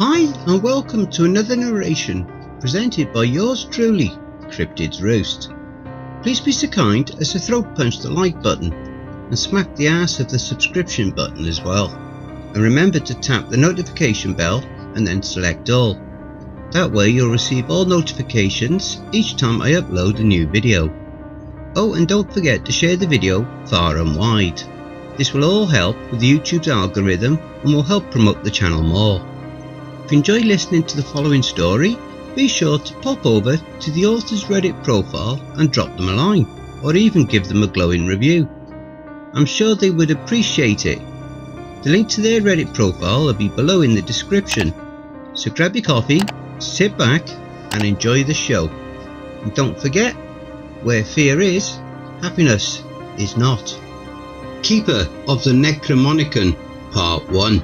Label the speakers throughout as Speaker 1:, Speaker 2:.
Speaker 1: Hi and welcome to another narration presented by yours truly, Cryptids Roost. Please be so kind as to throat punch the like button and smack the ass of the subscription button as well. And remember to tap the notification bell and then select all. That way you'll receive all notifications each time I upload a new video. Oh, and don't forget to share the video far and wide. This will all help with YouTube's algorithm and will help promote the channel more. If you enjoy listening to the following story, be sure to pop over to the author's Reddit profile and drop them a line, or even give them a glowing review. I'm sure they would appreciate it. The link to their Reddit profile will be below in the description. So grab your coffee, sit back and enjoy the show. And don't forget, where fear is, happiness is not. Keeper of the Necronomicon, Part 1.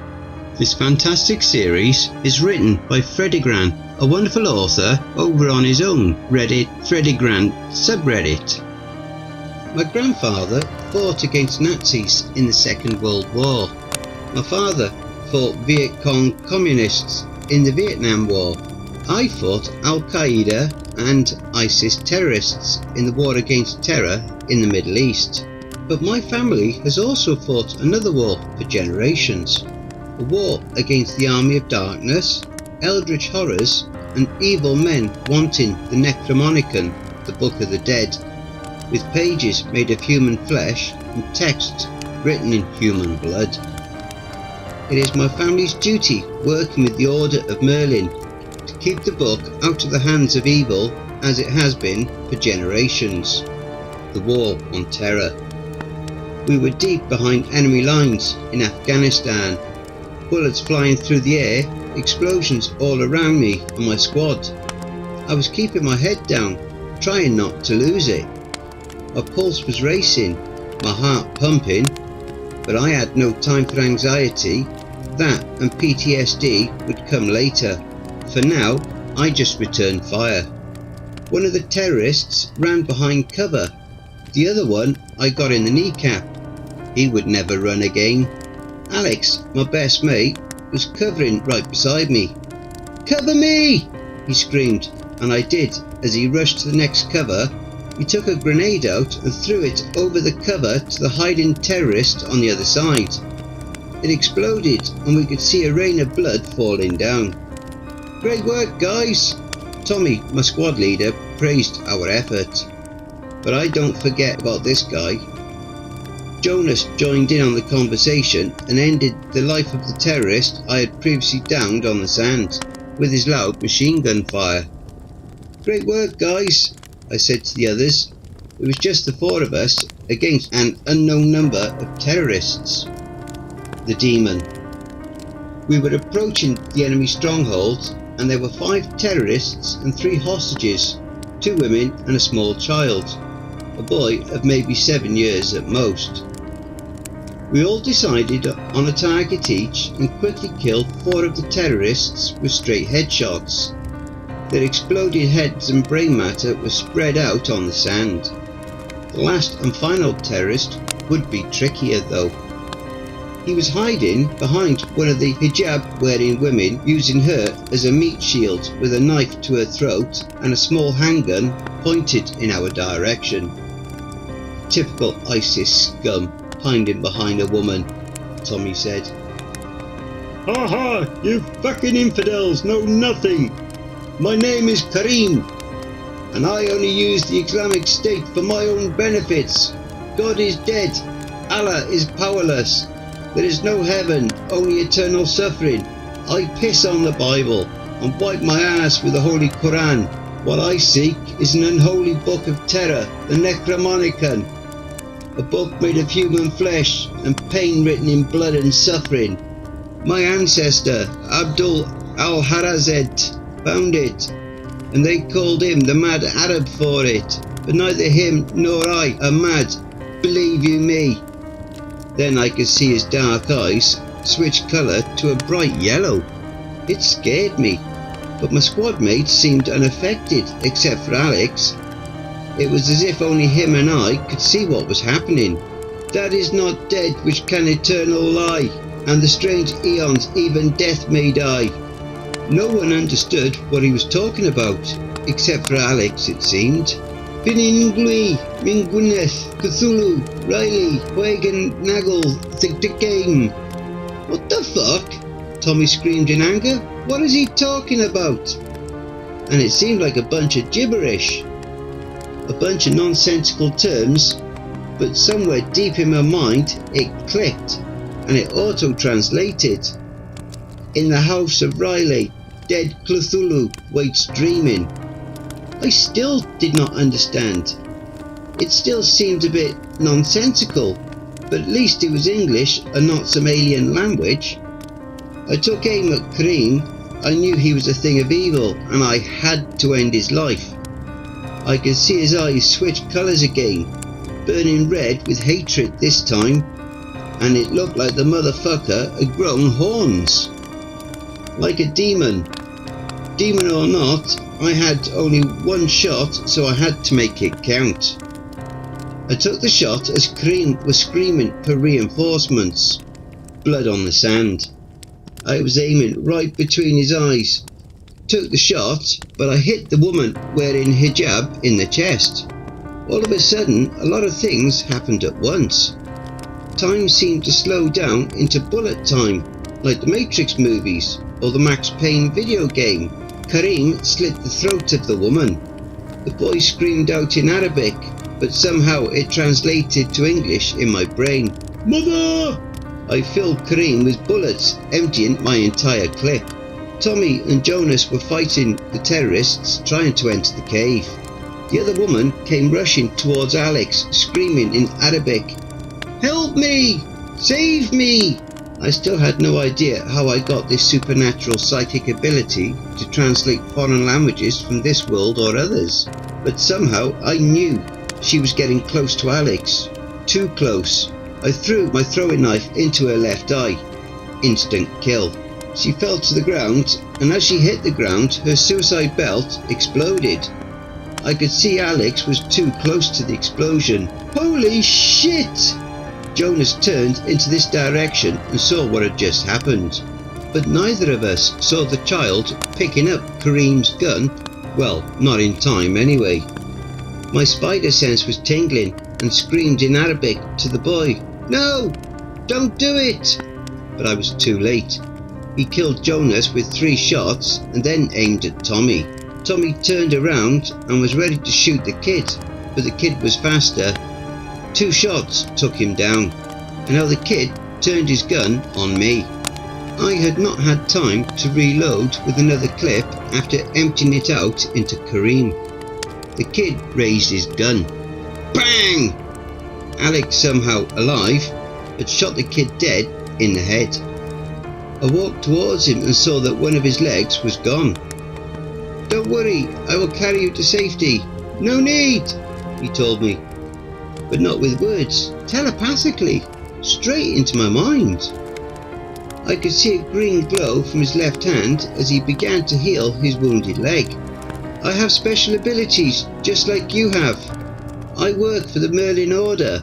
Speaker 1: This fantastic series is written by FREDDEGRAN, a wonderful author over on his own Reddit FREDDEGRAN subreddit. My grandfather fought against Nazis in the Second World War. My father fought Viet Cong communists in the Vietnam War. I fought Al-Qaeda and ISIS terrorists in the war against terror in the Middle East. But my family has also fought another war for generations. A war against the army of darkness, eldritch horrors and evil men wanting the Necronomicon, the Book of the Dead, with pages made of human flesh and texts written in human blood. It is my family's duty, working with the Order of Merlin, to keep the book out of the hands of evil as it has been for generations. The War on Terror. We were deep behind enemy lines in Afghanistan. Bullets flying through the air, explosions all around me and my squad. I was keeping my head down, trying not to lose it. My pulse was racing, my heart pumping, but I had no time for anxiety. That and PTSD would come later. For now, I just returned fire. One of the terrorists ran behind cover. The other one I got in the kneecap. He would never run again. Alex, my best mate, was covering right beside me. "Cover me!" he screamed, and I did. As he rushed to the next cover, he took a grenade out and threw it over the cover to the hiding terrorist on the other side. It exploded and we could see a rain of blood falling down. "Great work, guys!" Tommy, my squad leader, praised our effort. But I don't forget about this guy. Jonas joined in on the conversation and ended the life of the terrorist I had previously downed on the sand with his loud machine gun fire. "Great work, guys," I said to the others. It was just the four of us against an unknown number of terrorists. The Demon. We were approaching the enemy stronghold and there were 5 terrorists and 3 hostages, 2 women and a small child, a boy of maybe 7 years at most. We all decided on a target each and quickly killed 4 of the terrorists with straight headshots. Their exploded heads and brain matter was spread out on the sand. The last and final terrorist would be trickier though. He was hiding behind one of the hijab wearing women, using her as a meat shield with a knife to her throat and a small handgun pointed in our direction. Typical ISIS scum, hiding behind a woman, Tommy said. "Ha ha, you fucking infidels know nothing. My name is Karim, and I only use the Islamic State for my own benefits. God is dead. Allah is powerless. There is no heaven, only eternal suffering. I piss on the Bible and wipe my ass with the Holy Quran. What I seek is an unholy book of terror, the Necronomicon. A book made of human flesh and pain written in blood and suffering. My ancestor, Abdul al-Harazed, found it, and they called him the Mad Arab for it. But neither him nor I are mad, believe you me." Then I could see his dark eyes switch colour to a bright yellow. It scared me, but my squad mates seemed unaffected except for Alex. It was as if only him and I could see what was happening. "That is not dead which can eternal lie, and the strange eons even death may die. No one understood what he was talking about, except for Alex, it seemed. Piningui, Minguneth, Cthulhu, Riley, Wagon, Nagel, Game. What the fuck? Tommy screamed in anger. What is he talking about? And it seemed like a bunch of gibberish. A bunch of nonsensical terms, but somewhere deep in my mind it clicked and it auto-translated. In the house of Riley, dead Cthulhu waits dreaming. I still did not understand. It still seemed a bit nonsensical, but at least it was English and not some alien language. I took aim at Kareem. I knew he was a thing of evil and I had to end his life. I could see his eyes switch colours again, burning red with hatred this time, and it looked like the motherfucker had grown horns. Like a demon. Demon or not, I had only one shot, so I had to make it count. I took the shot as Kareem was screaming for reinforcements. Blood on the sand. I was aiming right between his eyes. Took the shot, but I hit the woman wearing hijab in the chest. All of a sudden, a lot of things happened at once. Time seemed to slow down into bullet time, like the Matrix movies or the Max Payne video game. Kareem slit the throat of the woman. The boy screamed out in Arabic, but somehow it translated to English in my brain. Mother! I filled Kareem with bullets, emptying my entire clip. Tommy and Jonas were fighting the terrorists trying to enter the cave. The other woman came rushing towards Alex, screaming in Arabic, "Help me! Save me!" I still had no idea how I got this supernatural psychic ability to translate foreign languages from this world or others, but somehow I knew she was getting close to Alex. Too close. I threw my throwing knife into her left eye. Instant kill. She fell to the ground, and as she hit the ground, her suicide belt exploded. I could see Alex was too close to the explosion. Holy shit! Jonas turned into this direction and saw what had just happened. But neither of us saw the child picking up Kareem's gun. Well, not in time anyway. My spider sense was tingling and screamed in Arabic to the boy, "No! Don't do it!" But I was too late. He killed Jonas with 3 shots and then aimed at Tommy. Tommy turned around and was ready to shoot the kid, but the kid was faster. 2 shots took him down, and now the kid turned his gun on me. I had not had time to reload with another clip after emptying it out into Kareem. The kid raised his gun. Bang! Alex, somehow alive, had shot the kid dead in the head. I walked towards him and saw that one of his legs was gone. "Don't worry, I will carry you to safety." "No need," he told me, but not with words, telepathically, straight into my mind. I could see a green glow from his left hand as he began to heal his wounded leg. "I have special abilities, just like you have. I work for the Merlin Order,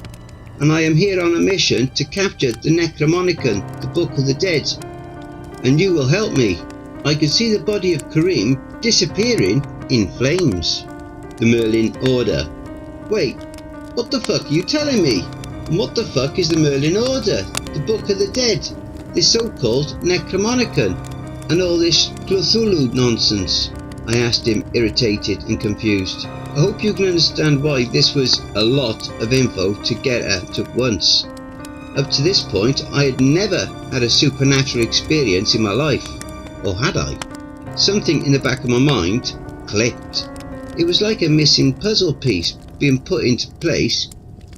Speaker 1: and I am here on a mission to capture the Necronomicon, the Book of the Dead, and you will help me." I could see the body of Kareem disappearing in flames. The Merlin Order. Wait, what the fuck are you telling me? And what the fuck is the Merlin Order, the Book of the Dead, this so-called Necronomicon, and all this Cthulhu nonsense? I asked him, irritated and confused. I hope you can understand why this was a lot of info to get at once. Up to this point, I had never had a supernatural experience in my life. Or had I? Something in the back of my mind clicked. It was like a missing puzzle piece being put into place,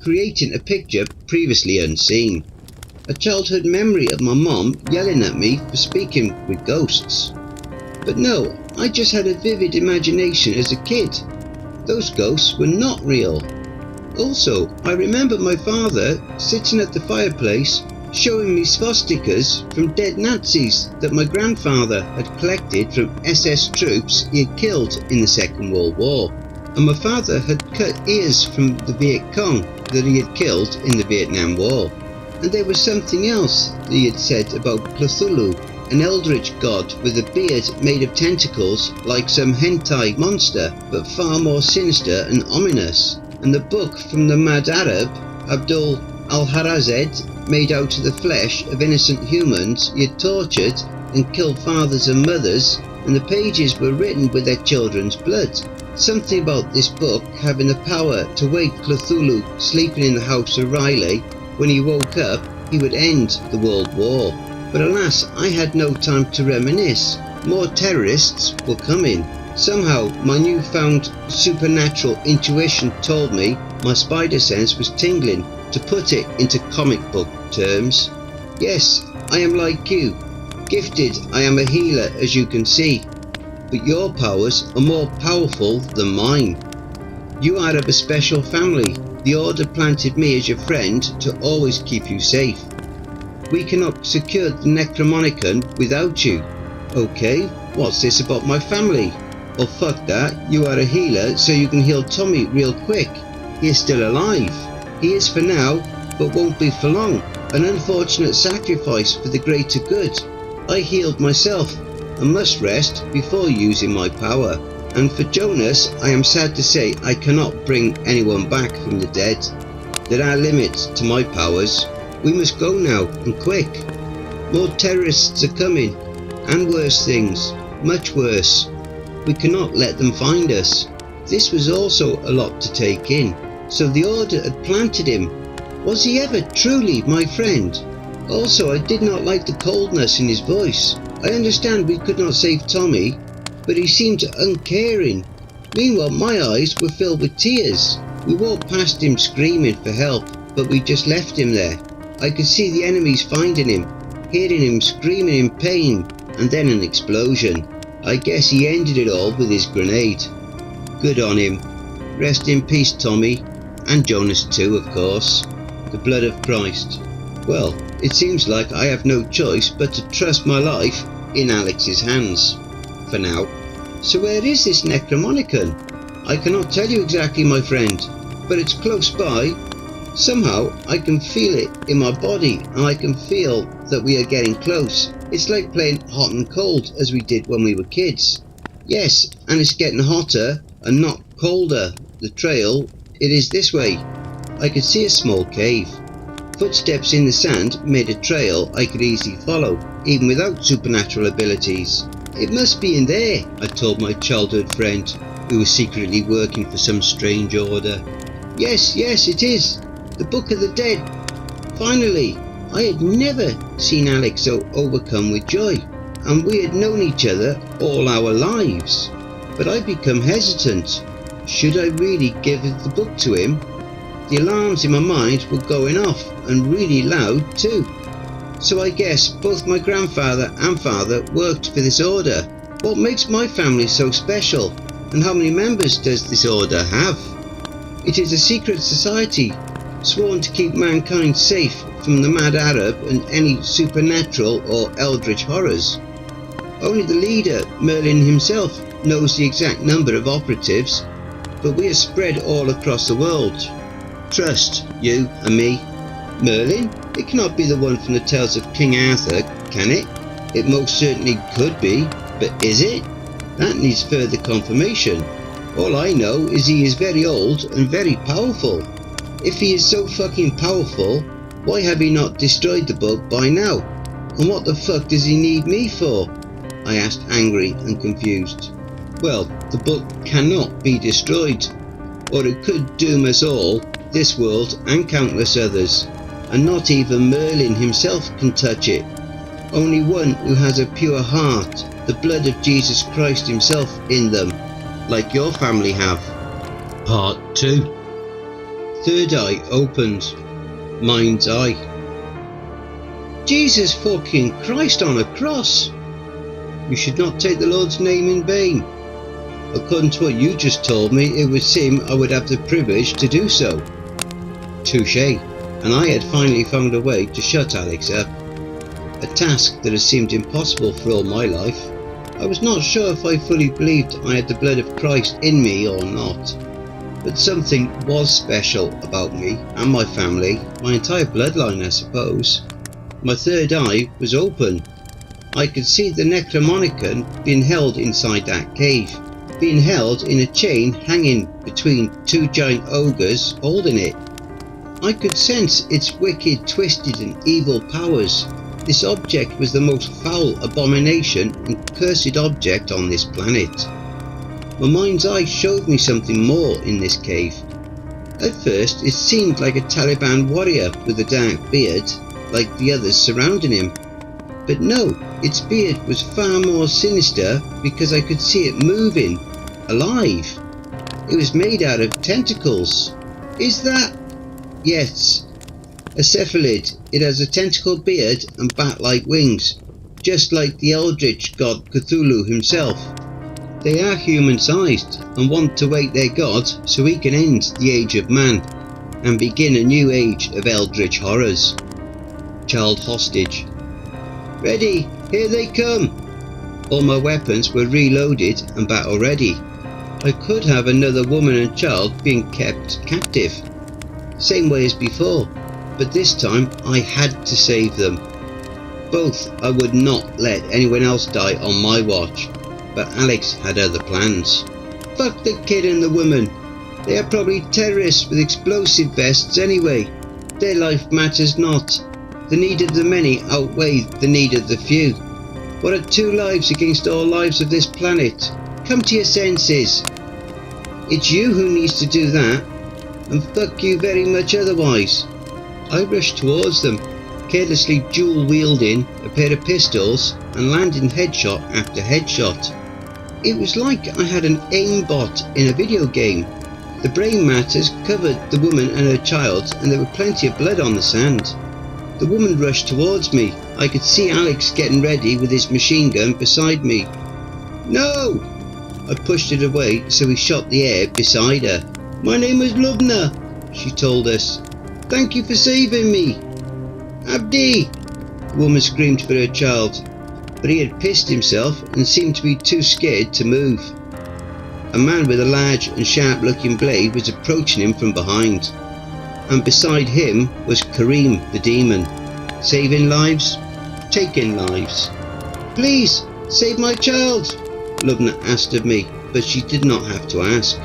Speaker 1: creating a picture previously unseen. A childhood memory of my mom yelling at me for speaking with ghosts. But no, I just had a vivid imagination as a kid. Those ghosts were not real. Also, I remember my father sitting at the fireplace showing me swastikas from dead Nazis that my grandfather had collected from SS troops he had killed in the Second World War. And my father had cut ears from the Viet Cong that he had killed in the Vietnam War. And there was something else that he had said about Cthulhu. an eldritch god with a beard made of tentacles like some hentai monster, but far more sinister and ominous. And the book from the mad Arab, Abdul al-Harazed, made out of the flesh of innocent humans he had tortured and killed fathers and mothers, and the pages were written with their children's blood. Something about this book having the power to wake Cthulhu sleeping in the house of Riley. When he woke up, he would end the World War. But alas, I had no time to reminisce. More terrorists were coming. Somehow, my newfound supernatural intuition told me my spider sense was tingling, to put it into comic book terms. Yes, I am like you. Gifted, I am a healer, as you can see. But your powers are more powerful than mine. You are of a special family. The Order planted me as your friend to always keep you safe. We cannot secure the Necronomicon without you. Okay, what's this about my family? Well, fuck that. You are a healer, so you can heal Tommy real quick. He is still alive. He is for now, but won't be for long. An unfortunate sacrifice for the greater good. I healed myself and must rest before using my power. And for Jonas, I am sad to say I cannot bring anyone back from the dead. There are limits to my powers. We must go now, and quick. More terrorists are coming, and worse things, much worse. We cannot let them find us. This was also a lot to take in. So the Order had planted him. Was he ever truly my friend? Also, I did not like the coldness in his voice. I understand we could not save Tommy, but he seemed uncaring. Meanwhile, my eyes were filled with tears. We walked past him screaming for help, but we just left him there. I could see the enemies finding him, hearing him screaming in pain, and then an explosion. I guess he ended it all with his grenade. Good on him. Rest in peace, Tommy. And Jonas too, of course. The blood of Christ. Well, it seems like I have no choice but to trust my life in Alex's hands. For now. So where is this Necronomicon? I cannot tell you exactly, my friend, but it's close by. Somehow I can feel it in my body, and I can feel that we are getting close. It's like playing hot and cold as we did when we were kids. Yes, and it's getting hotter and not colder. The trail, it is this way. I could see a small cave. Footsteps in the sand made a trail I could easily follow, even without supernatural abilities. It must be in there, I told my childhood friend, who was secretly working for some strange order. Yes, it is. The Book of the Dead. Finally, I had never seen Alex so overcome with joy, and we had known each other all our lives. But I'd become hesitant. Should I really give the book to him? The alarms in my mind were going off, and really loud too. So I guess both my grandfather and father worked for this order. What makes my family so special, and how many members does this order have? It is a secret society, sworn to keep mankind safe from the mad Arab and any supernatural or eldritch horrors. Only the leader, Merlin himself, knows the exact number of operatives, but we are spread all across the world. Trust, you and me. Merlin? It cannot be the one from the tales of King Arthur, can it? It most certainly could be, but is it? That needs further confirmation. All I know is he is very old and very powerful. If he is so fucking powerful, why have he not destroyed the book by now? And what the fuck does he need me for? I asked, angry and confused. Well, the book cannot be destroyed, or it could doom us all, this world and countless others, and not even Merlin himself can touch it. Only one who has a pure heart, the blood of Jesus Christ himself in them, like your family have. Part 2. Third eye opened. Mind's eye. Jesus fucking Christ on a cross! You should not take the Lord's name in vain. According to what you just told me, it would seem I would have the privilege to do so. Touché. And I had finally found a way to shut Alex up. A task that has seemed impossible for all my life. I was not sure if I fully believed I had the blood of Christ in me or not. But something was special about me and my family, my entire bloodline I suppose. My third eye was open. I could see the Necronomicon being held inside that cave, being held in a chain hanging between two giant ogres holding it. I could sense its wicked, twisted and evil powers. This object was the most foul abomination and cursed object on this planet. My mind's eye showed me something more in this cave. At first it seemed like a Taliban warrior with a dark beard, like the others surrounding him. But no, its beard was far more sinister because I could see it moving, alive. It was made out of tentacles. Is that? Yes. A cephalid. It has a tentacle beard and bat-like wings, just like the eldritch god Cthulhu himself. They are human-sized and want to wake their god so he can end the age of man and begin a new age of eldritch horrors. Child hostage. Ready, here they come. All my weapons were reloaded and battle ready. I could have another woman and child being kept captive, same way as before, but this time I had to save them. Both I would not let anyone else die on my watch, but Alex had other plans. Fuck the kid and the woman. They are probably terrorists with explosive vests anyway. Their life matters not. The need of the many outweighs the need of the few. What are 2 lives against all lives of this planet? Come to your senses. It's you who needs to do that, and fuck you very much otherwise. I rushed towards them, carelessly dual-wielding a pair of pistols and landing headshot after headshot. It was like I had an aimbot in a video game. The brain matters covered the woman and her child, and there were plenty of blood on the sand. The woman rushed towards me. I could see Alex getting ready with his machine gun beside me. No! I pushed it away so he shot the air beside her. My name is Lubna, she told us. Thank you for saving me. Abdi! The woman screamed for her child, but he had pissed himself and seemed to be too scared to move. A man with a large and sharp looking blade was approaching him from behind, and beside him was Kareem the demon, saving lives, taking lives. Please, save my child, Lubna asked of me, but she did not have to ask.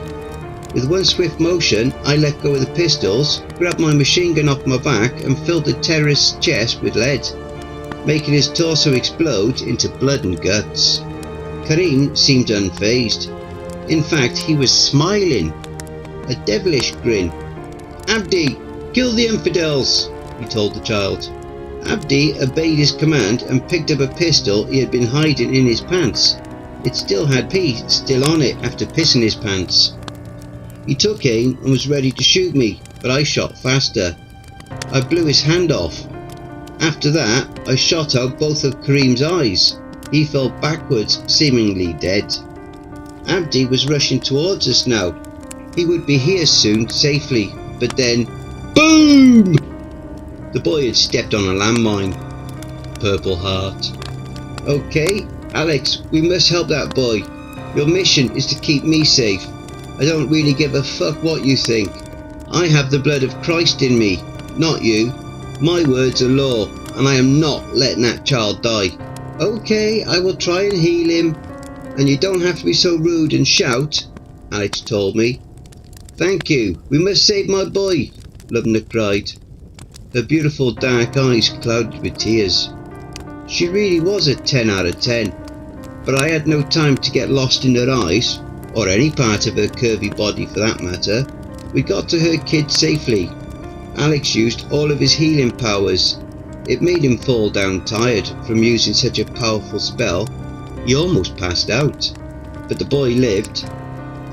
Speaker 1: With one swift motion, I let go of the pistols, grabbed my machine gun off my back and filled the terrorist's chest with lead, making his torso explode into blood and guts. Kareem seemed unfazed. In fact, he was smiling, a devilish grin. Abdi, kill the infidels, he told the child. Abdi obeyed his command and picked up a pistol he had been hiding in his pants. It still had pee still on it after pissing his pants. He took aim and was ready to shoot me, but I shot faster. I blew his hand off. After that, I shot out both of Kareem's eyes. He fell backwards, seemingly dead. Abdi was rushing towards us now. He would be here soon, safely, but then, BOOM! The boy had stepped on a landmine. Purple heart. Okay, Alex, we must help that boy. Your mission is to keep me safe. I don't really give a fuck what you think. I have the blood of Christ in me, not you. My words are law, and I am not letting that child die. Okay, I will try and heal him. And you don't have to be so rude and shout, Alex told me. Thank you, we must save my boy, Lubna cried. Her beautiful dark eyes clouded with tears. She really was a 10 out of 10, but I had no time to get lost in her eyes, or any part of her curvy body for that matter. We got to her kid safely. Alex used all of his healing powers. It made him fall down tired from using such a powerful spell. He almost passed out, but the boy lived,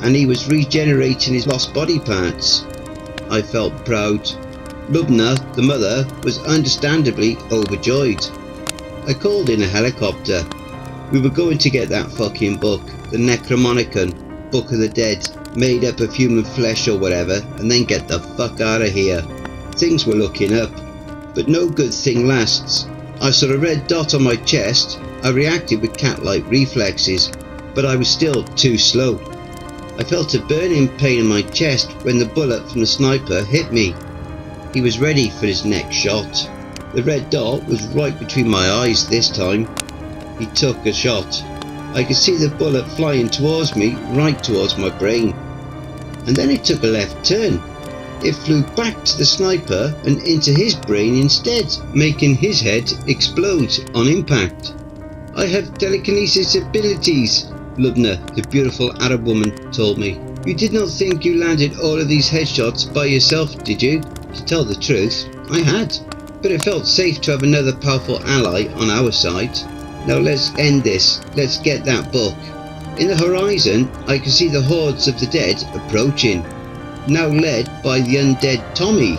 Speaker 1: and he was regenerating his lost body parts. I felt proud. Lubna, the mother, was understandably overjoyed. I called in a helicopter. We were going to get that fucking book, the Necronomicon, Book of the Dead, made up of human flesh or whatever, and then get the fuck out of here. Things were looking up, but no good thing lasts. I saw a red dot on my chest. I reacted with cat-like reflexes, but I was still too slow. I felt a burning pain in my chest when the bullet from the sniper hit me. He was ready for his next shot. The red dot was right between my eyes this time. he took a shot. I could see the bullet flying towards me, right towards my brain. And then it took a left turn. It flew back to the sniper and into his brain instead, making his head explode on impact. I have telekinesis abilities, Lubna, the beautiful Arab woman, told me. You did not think you landed all of these headshots by yourself, did you? To tell the truth, I had. But it felt safe to have another powerful ally on our side. Now let's end this. Let's get that book. In the horizon, I could see the hordes of the dead approaching, now led by the undead Tommy.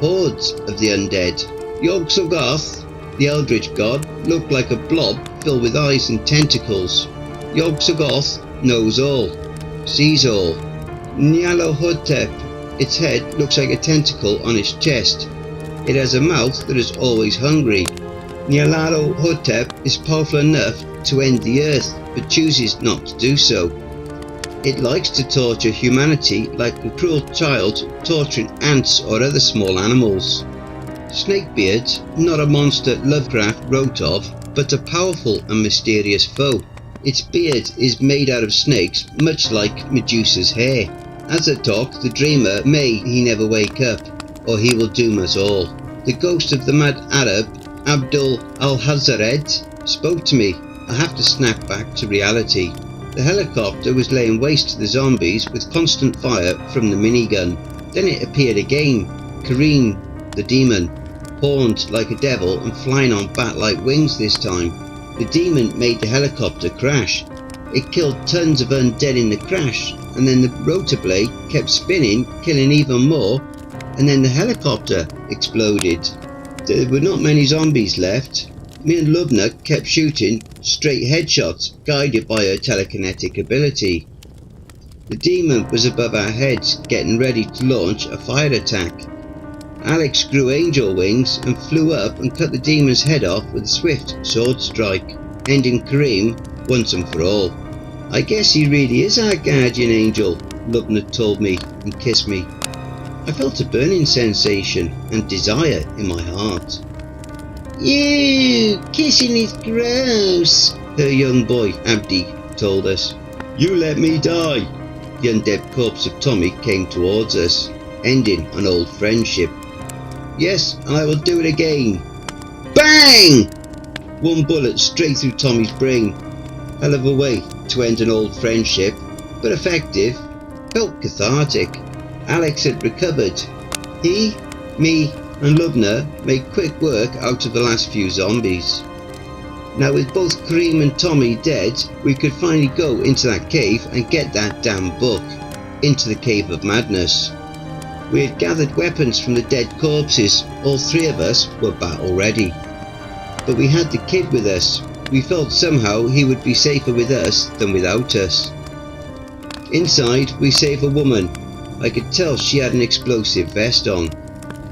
Speaker 1: Hordes of the undead. Yog-Sothoth, the eldritch god, looked like a blob filled with eyes and tentacles. Yog-Sothoth knows all, sees all. Nyarlathotep, its head looks like a tentacle on its chest. It has a mouth that is always hungry. Nyarlathotep is powerful enough to end the earth, but chooses not to do so. It likes to torture humanity like a cruel child torturing ants or other small animals. Snakebeard, not a monster Lovecraft wrote of, but a powerful and mysterious foe. Its beard is made out of snakes, much like Medusa's hair. As a talk, the dreamer may he never wake up, or he will doom us all. The ghost of the mad Arab, Abdul al-Hazared, spoke to me. I have to snap back to reality. The helicopter was laying waste to the zombies with constant fire from the minigun. Then it appeared again. Kareem, the demon, horned like a devil and flying on bat-like wings this time. The demon made the helicopter crash. It killed tons of undead in the crash, and then the rotor blade kept spinning, killing even more, and then the helicopter exploded. There were not many zombies left. Me and Lubna kept shooting straight headshots, guided by her telekinetic ability. The demon was above our heads, getting ready to launch a fire attack. Alex grew angel wings and flew up and cut the demon's head off with a swift sword strike, ending Kareem once and for all. I guess he really is our guardian angel, Lubna told me and kissed me. I felt a burning sensation and desire in my heart. "You, kissing is gross," her young boy Abdi told us. "You let me die." The undead corpse of Tommy came towards us, ending an old friendship. "Yes, and I will do it again." Bang! One bullet straight through Tommy's brain. Hell of a way to end an old friendship, but effective. Felt cathartic. Alex had recovered. He, me and Lubna made quick work out of the last few zombies. Now with both Kareem and Tommy dead, we could finally go into that cave and get that damn book, into the Cave of Madness. We had gathered weapons from the dead corpses. All three of us were battle ready. But we had the kid with us. We felt somehow he would be safer with us than without us. Inside we save a woman. I could tell she had an explosive vest on.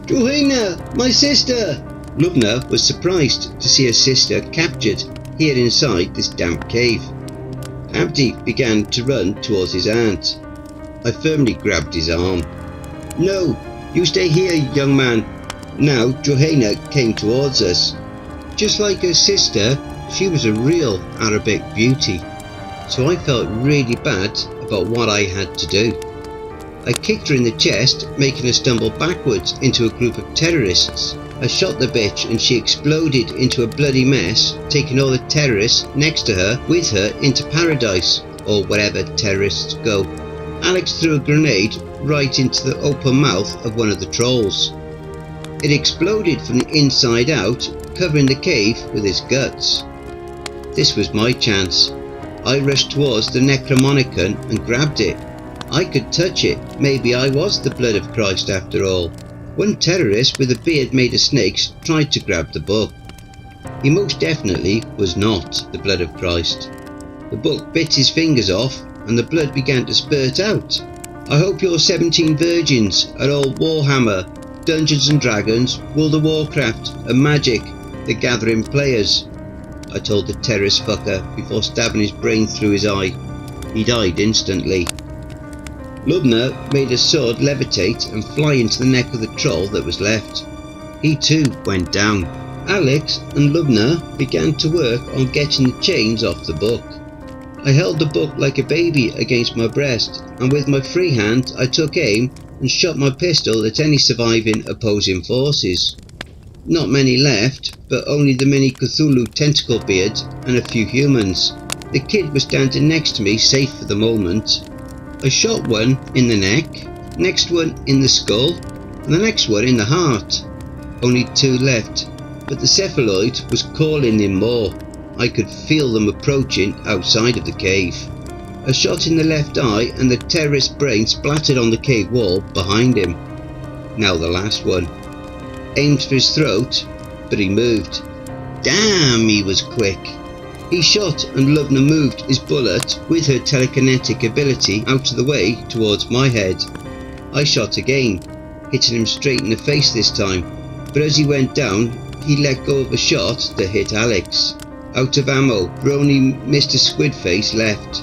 Speaker 1: "Johanna, my sister!" Lubna was surprised to see her sister captured here inside this damp cave. Abdi began to run towards his aunt. I firmly grabbed his arm. "No, you stay here, young man." Now Johanna came towards us. Just like her sister, she was a real Arabic beauty, so I felt really bad about what I had to do. I kicked her in the chest, making her stumble backwards into a group of terrorists. I shot the bitch and she exploded into a bloody mess, taking all the terrorists next to her with her into paradise, or wherever terrorists go. Alex threw a grenade right into the open mouth of one of the trolls. It exploded from the inside out, covering the cave with its guts. This was my chance. I rushed towards the Necronomicon and grabbed it. I could touch it. Maybe I was the blood of Christ after all. One terrorist with a beard made of snakes tried to grab the book. He most definitely was not the blood of Christ. The book bit his fingers off and the blood began to spurt out. "I hope your 17 virgins are all Warhammer, Dungeons and Dragons, World of Warcraft and Magic, the Gathering players," I told the terrorist fucker before stabbing his brain through his eye. He died instantly. Lubna made a sword levitate and fly into the neck of the troll that was left. He too went down. Alex and Lubna began to work on getting the chains off the book. I held the book like a baby against my breast, and with my free hand I took aim and shot my pistol at any surviving opposing forces. Not many left, but only the mini Cthulhu tentacle beards and a few humans. The kid was standing next to me, safe for the moment. I shot one in the neck, next one in the skull, and the next one in the heart. Only 2 left, but the cephaloid was calling in more. I could feel them approaching outside of the cave. A shot in the left eye and the terrorist's brain splattered on the cave wall behind him. Now the last one. Aimed for his throat, but he moved. Damn, he was quick. He shot and Lubna moved his bullet with her telekinetic ability out of the way towards my head. I shot again, hitting him straight in the face this time, but as he went down, he let go of a shot that hit Alex. Out of ammo, but only Mr. Squidface left.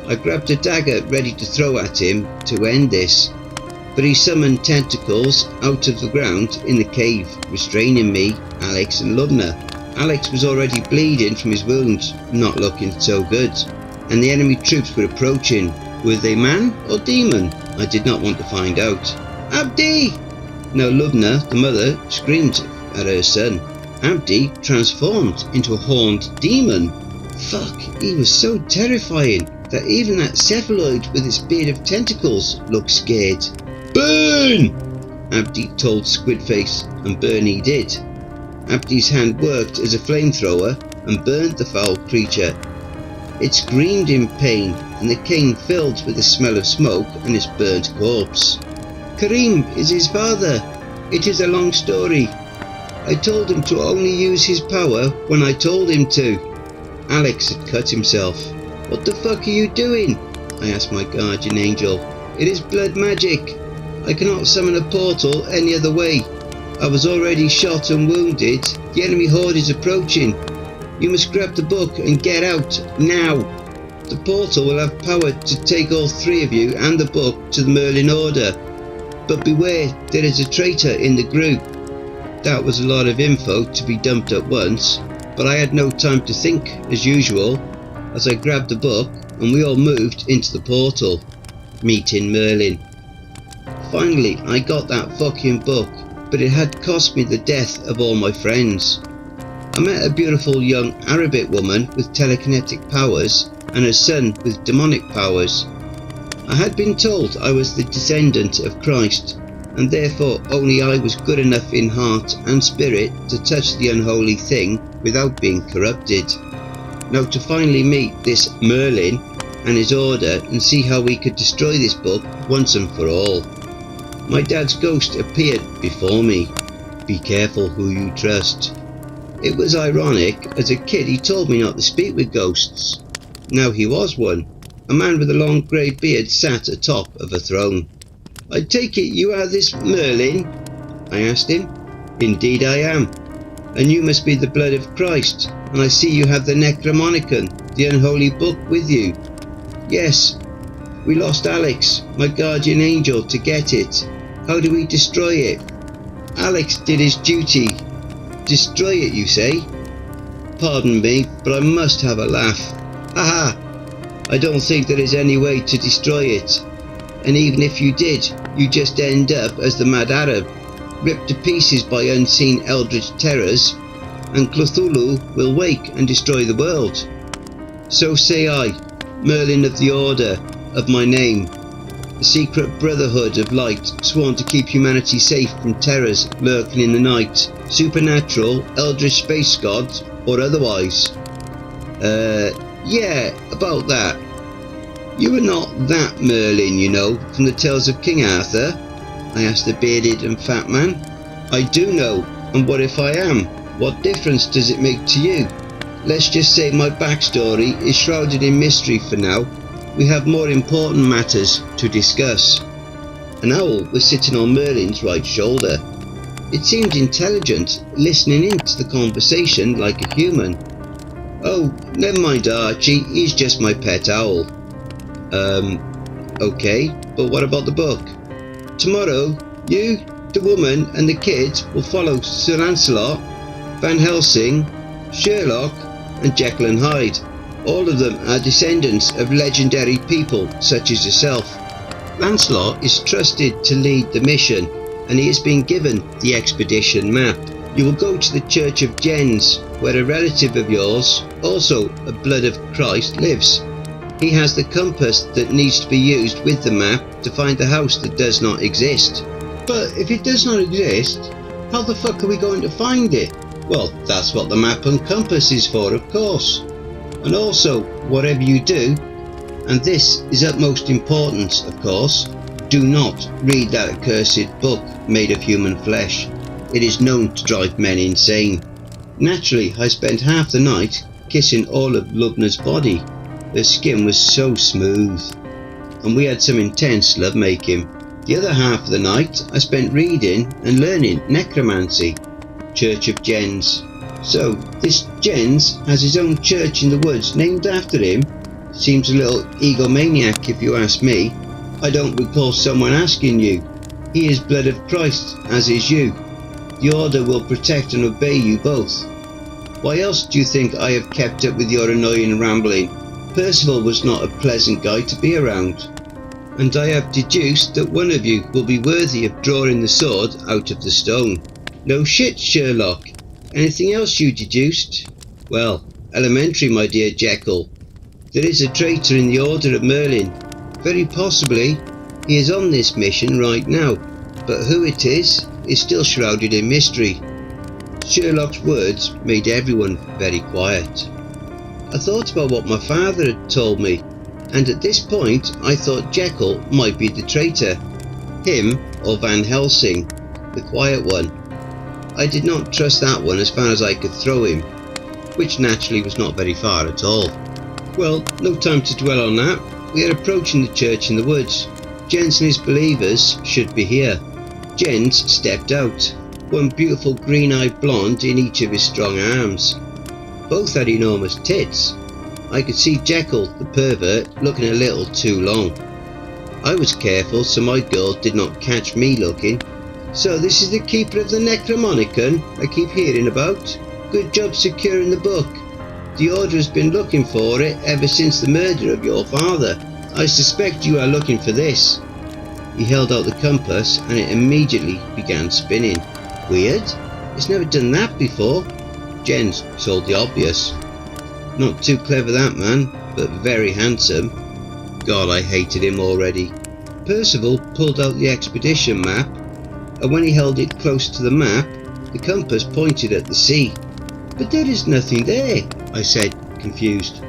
Speaker 1: I grabbed a dagger ready to throw at him to end this, but he summoned tentacles out of the ground in the cave, restraining me, Alex and Lubna. Alex was already bleeding from his wounds, not looking so good, and the enemy troops were approaching. Were they man or demon? I did not want to find out. Abdi! Now Lubna, the mother, screamed at her son. Abdi transformed into a horned demon. Fuck, he was so terrifying that even that cephaloid with its beard of tentacles looked scared. Burn! Abdi told Squidface, and burn he did. Abdi's hand worked as a flamethrower and burned the foul creature. It screamed in pain, and the king filled with the smell of smoke and its burnt corpse. Karim is his father. It is a long story. I told him to only use his power when I told him to. Alex had cut himself. What the fuck are you doing? I asked my guardian angel. It is blood magic. I cannot summon a portal any other way. I was already shot and wounded. The enemy horde is approaching. You must grab the book and get out, now. The portal will have power to take all 3 of you and the book to the Merlin Order. But beware, there is a traitor in the group. That was a lot of info to be dumped at once, but I had no time to think, as usual, as I grabbed the book and we all moved into the portal, meeting Merlin. Finally, I got that fucking book, but it had cost me the death of all my friends. I met a beautiful young Arabic woman with telekinetic powers and a son with demonic powers. I had been told I was the descendant of Christ, and therefore only I was good enough in heart and spirit to touch the unholy thing without being corrupted. Now to finally meet this Merlin and his order and see how we could destroy this book once and for all. My dad's ghost appeared before me. Be careful who you trust. It was ironic, as a kid he told me not to speak with ghosts. Now he was one. A man with a long grey beard sat atop of a throne. I take it you are this Merlin? I asked him. Indeed I am. And you must be the blood of Christ, and I see you have the Necronomicon, the unholy book, with you. Yes. We lost Alex, my guardian angel, to get it. How do we destroy it? Alex did his duty. Destroy it, you say? Pardon me, but I must have a laugh. Haha! I don't think there is any way to destroy it. And even if you did, you just end up as the mad Arab, ripped to pieces by unseen eldritch terrors, and Cthulhu will wake and destroy the world. So say I, Merlin of the Order, of my name, the secret brotherhood of light, sworn to keep humanity safe from terrors lurking in the night, supernatural, eldritch space gods, or otherwise. Yeah, about that. You are not that Merlin, you know, from the tales of King Arthur? I asked the bearded and fat man. I do know, and what if I am? What difference does it make to you? Let's just say my backstory is shrouded in mystery for now. We have more important matters to discuss. An owl was sitting on Merlin's right shoulder. It seemed intelligent, listening in to the conversation like a human. Oh, never mind Archie, he's just my pet owl. Okay, but what about the book? Tomorrow, you, the woman and the kids will follow Sir Lancelot Van Helsing, Sherlock and Jekyll and Hyde. All of them are descendants of legendary people such as yourself. Lancelot is trusted to lead the mission, and he has been given the expedition map. You will go to the Church of Gens, where a relative of yours, also a blood of Christ, lives. He has the compass that needs to be used with the map to find the house that does not exist. But if it does not exist, how the fuck are we going to find it? Well, that's what the map and compass is for, of course. And also, whatever you do, and this is utmost importance, of course, do not read that accursed book made of human flesh. It is known to drive men insane. Naturally, I spent half the night kissing all of Lubna's body. Her skin was so smooth, and we had some intense lovemaking. The other half of the night I spent reading and learning necromancy. Church of Gens. So, this Gens has his own church in the woods named after him? Seems a little egomaniac if you ask me. I don't recall someone asking you. He is blood of Christ, as is you. The Order will protect and obey you both. Why else do you think I have kept up with your annoying rambling? Percival was not a pleasant guy to be around. And I have deduced that one of you will be worthy of drawing the sword out of the stone. No shit, Sherlock. Anything else you deduced? Well, elementary, my dear Jekyll. There is a traitor in the Order of Merlin. Very possibly he is on this mission right now, but who it is still shrouded in mystery. Sherlock's words made everyone very quiet. I thought about what my father had told me, and at this point I thought Jekyll might be the traitor. Him or Van Helsing, the quiet one. I did not trust that one as far as I could throw him, which naturally was not very far at all. Well, no time to dwell on that. We are approaching the church in the woods. Gens and his believers should be here. Gens stepped out, one beautiful green-eyed blonde in each of his strong arms. Both had enormous tits. I could see Jekyll, the pervert, looking a little too long. I was careful so my girl did not catch me looking. So this is the keeper of the Necronomicon I keep hearing about. Good job securing the book. The Order has been looking for it ever since the murder of your father. I suspect you are looking for this. He held out the compass and it immediately began spinning. Weird. It's never done that before. Gens told the obvious. Not too clever that man, but very handsome. God, I hated him already. Percival pulled out the expedition map, and when he held it close to the map, the compass pointed at the sea. But there is nothing there, I said, confused.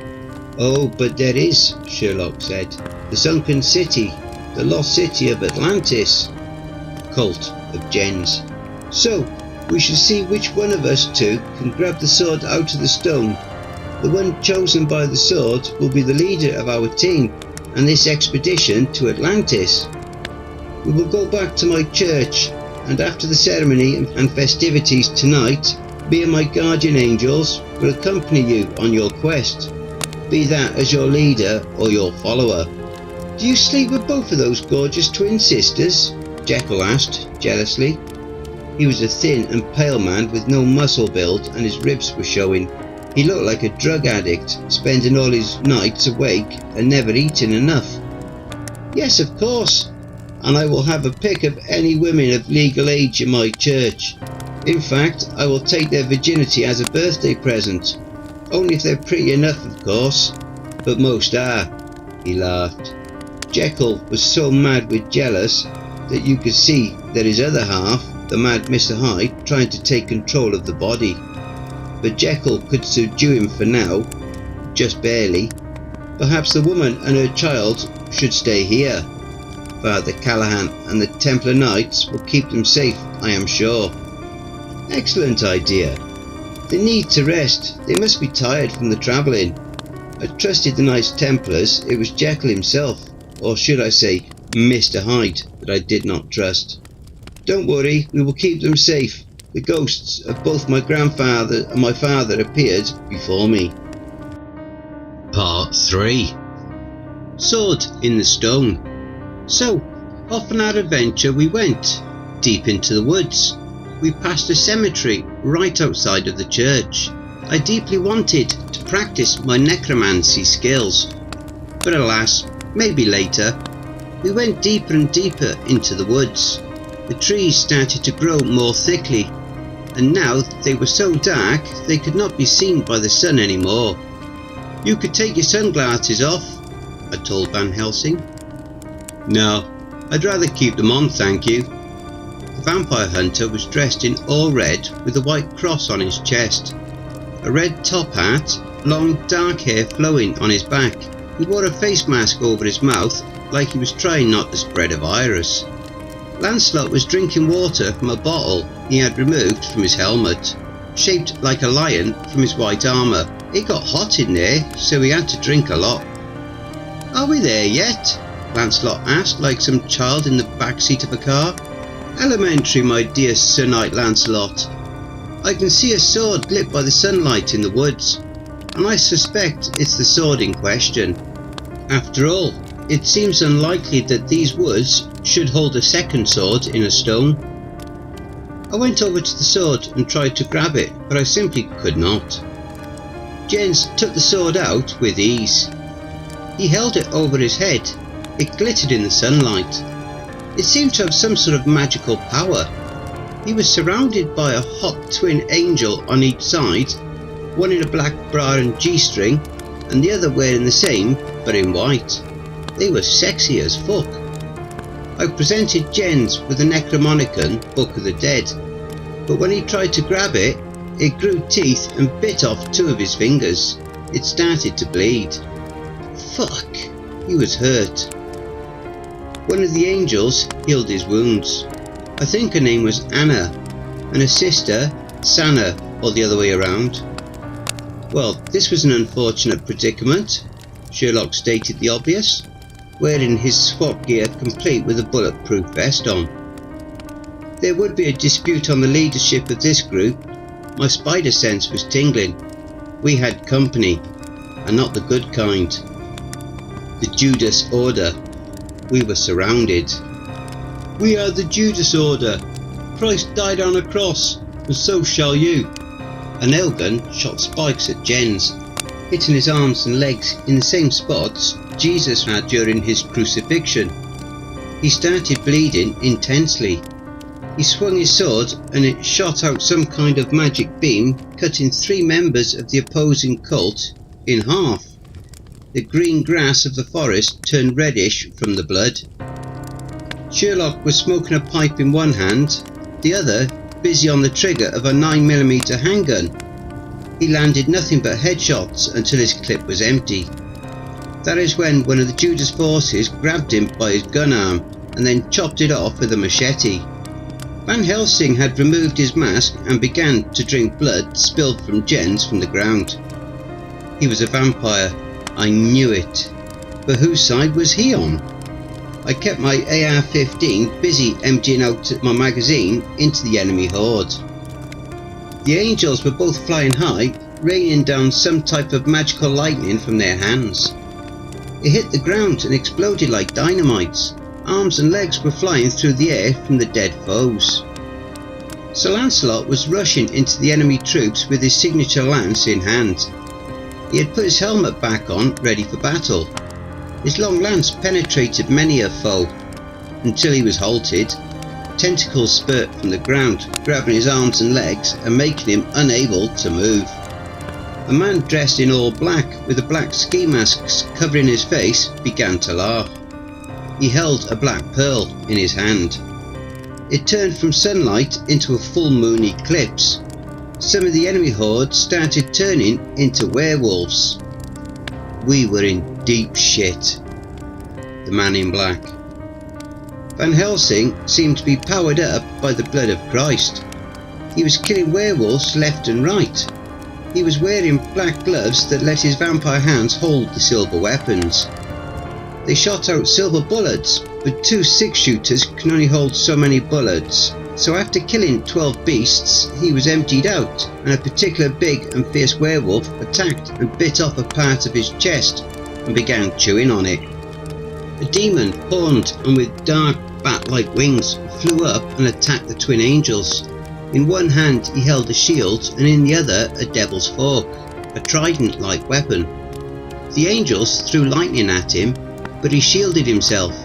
Speaker 1: Oh, but there is, Sherlock said. The sunken city, the lost city of Atlantis. Cult of Gens. So, we shall see which one of us two can grab the sword out of the stone. The one chosen by the sword will be the leader of our team and this expedition to Atlantis. We will go back to my church, and after the ceremony and festivities tonight, me and my guardian angels will accompany you on your quest, be that as your leader or your follower. Do you sleep with both of those gorgeous twin sisters? Jekyll asked, jealously. He was a thin and pale man with no muscle build and his ribs were showing. He looked like a drug addict, spending all his nights awake and never eating enough. Yes, of course, and I will have a pick of any women of legal age in my church. In fact, I will take their virginity as a birthday present. Only if they're pretty enough, of course. But most are. He laughed. Jekyll was so mad with jealous that you could see that his other half, the mad Mr. Hyde, tried to take control of the body. But Jekyll could subdue him for now, just barely. Perhaps the woman and her child should stay here. Father Callahan and the Templar Knights will keep them safe, I am sure. Excellent idea. They need to rest. They must be tired from the travelling. I trusted the Knights Templars. It was Jekyll himself, or should I say Mr. Hyde, that I did not trust. Don't worry, we will keep them safe. The ghosts of both my grandfather and my father appeared before me. Part 3. Sword in the Stone. So, off on our adventure we went, deep into the woods. we passed a cemetery right outside of the church. I deeply wanted to practice my necromancy skills, but alas, maybe later. We went deeper and deeper into the woods. The trees started to grow more thickly, and now they were so dark they could not be seen by the sun anymore. "You could take your sunglasses off," I told Van Helsing. "No, I'd rather keep them on, thank you." The vampire hunter was dressed in all red with a white cross on his chest, a red top hat, long dark hair flowing on his back. He wore a face mask over his mouth like he was trying not to spread a virus. Lancelot was drinking water from a bottle he had removed from his helmet, shaped like a lion from his white armour. It got hot in there, so he had to drink a lot. "Are we there yet?" Lancelot asked, like some child in the back seat of a car. "Elementary, my dear Sir Knight Lancelot. I can see a sword lit by the sunlight in the woods, and I suspect it's the sword in question. After all, it seems unlikely that these woods should hold a second sword in a stone." I went over to the sword and tried to grab it, but I simply could not. Jens took the sword out with ease. He held it over his head. It glittered in the sunlight. It seemed to have some sort of magical power. He was surrounded by a hot twin angel on each side, one in a black bra and G-string, and the other wearing the same, but in white. They were sexy as fuck. I presented Jens with the Necronomicon, Book of the Dead, but when he tried to grab it, it grew teeth and bit off 2 of his fingers. It started to bleed. Fuck, he was hurt. One of the angels healed his wounds. I think her name was Anna, and her sister, Sanna, or the other way around. Well, this was an unfortunate predicament. Sherlock stated the obvious, wearing his SWAT gear complete with a bulletproof vest on. There would be a dispute on the leadership of this group. My spider sense was tingling. We had company, and not the good kind. The Judas Order. We were surrounded. "We are the Judas Order. Christ died on a cross, and so shall you." A nail gun shot spikes at Jens, hitting his arms and legs in the same spots Jesus had during his crucifixion. He started bleeding intensely. He swung his sword and it shot out some kind of magic beam, cutting 3 members of the opposing cult in half. The green grass of the forest turned reddish from the blood. Sherlock was smoking a pipe in one hand, the other busy on the trigger of a 9mm handgun. He landed nothing but headshots until his clip was empty. That is when one of the Judas forces grabbed him by his gun arm and then chopped it off with a machete. Van Helsing had removed his mask and began to drink blood spilled from Jens from the ground. He was a vampire. I knew it. But whose side was he on? I kept my AR-15 busy emptying out my magazine into the enemy horde. The angels were both flying high, raining down some type of magical lightning from their hands. It hit the ground and exploded like dynamite. Arms and legs were flying through the air from the dead foes. Sir Lancelot was rushing into the enemy troops with his signature lance in hand. He had put his helmet back on, ready for battle. His long lance penetrated many a foe, until he was halted. Tentacles spurt from the ground, grabbing his arms and legs and making him unable to move. A man dressed in all black, with a black ski mask covering his face, began to laugh. He held a black pearl in his hand. It turned from sunlight into a full moon eclipse. Some of the enemy horde started turning into werewolves. We were in deep shit. The man in black. Van Helsing seemed to be powered up by the blood of Christ. He was killing werewolves left and right. He was wearing black gloves that let his vampire hands hold the silver weapons. They shot out silver bullets, but 2 6-shooters can only hold so many bullets. So after killing 12 beasts, he was emptied out, and a particular big and fierce werewolf attacked and bit off a part of his chest and began chewing on it. A demon, horned and with dark bat-like wings, flew up and attacked the twin angels. In one hand he held a shield and in the other a devil's fork, a trident-like weapon. The angels threw lightning at him, but he shielded himself.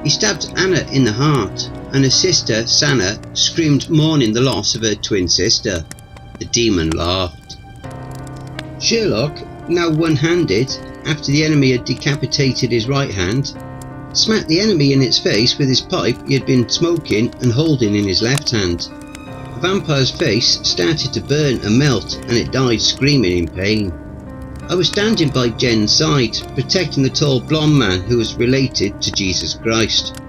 Speaker 1: He stabbed Anna in the heart, and her sister, Sana, screamed mourning the loss of her twin sister. The demon laughed. Sherlock, now one-handed, after the enemy had decapitated his right hand, smacked the enemy in its face with his pipe he had been smoking and holding in his left hand. The vampire's face started to burn and melt, and it died screaming in pain. I was standing by Jen's side, protecting the tall blonde man who was related to Jesus Christ.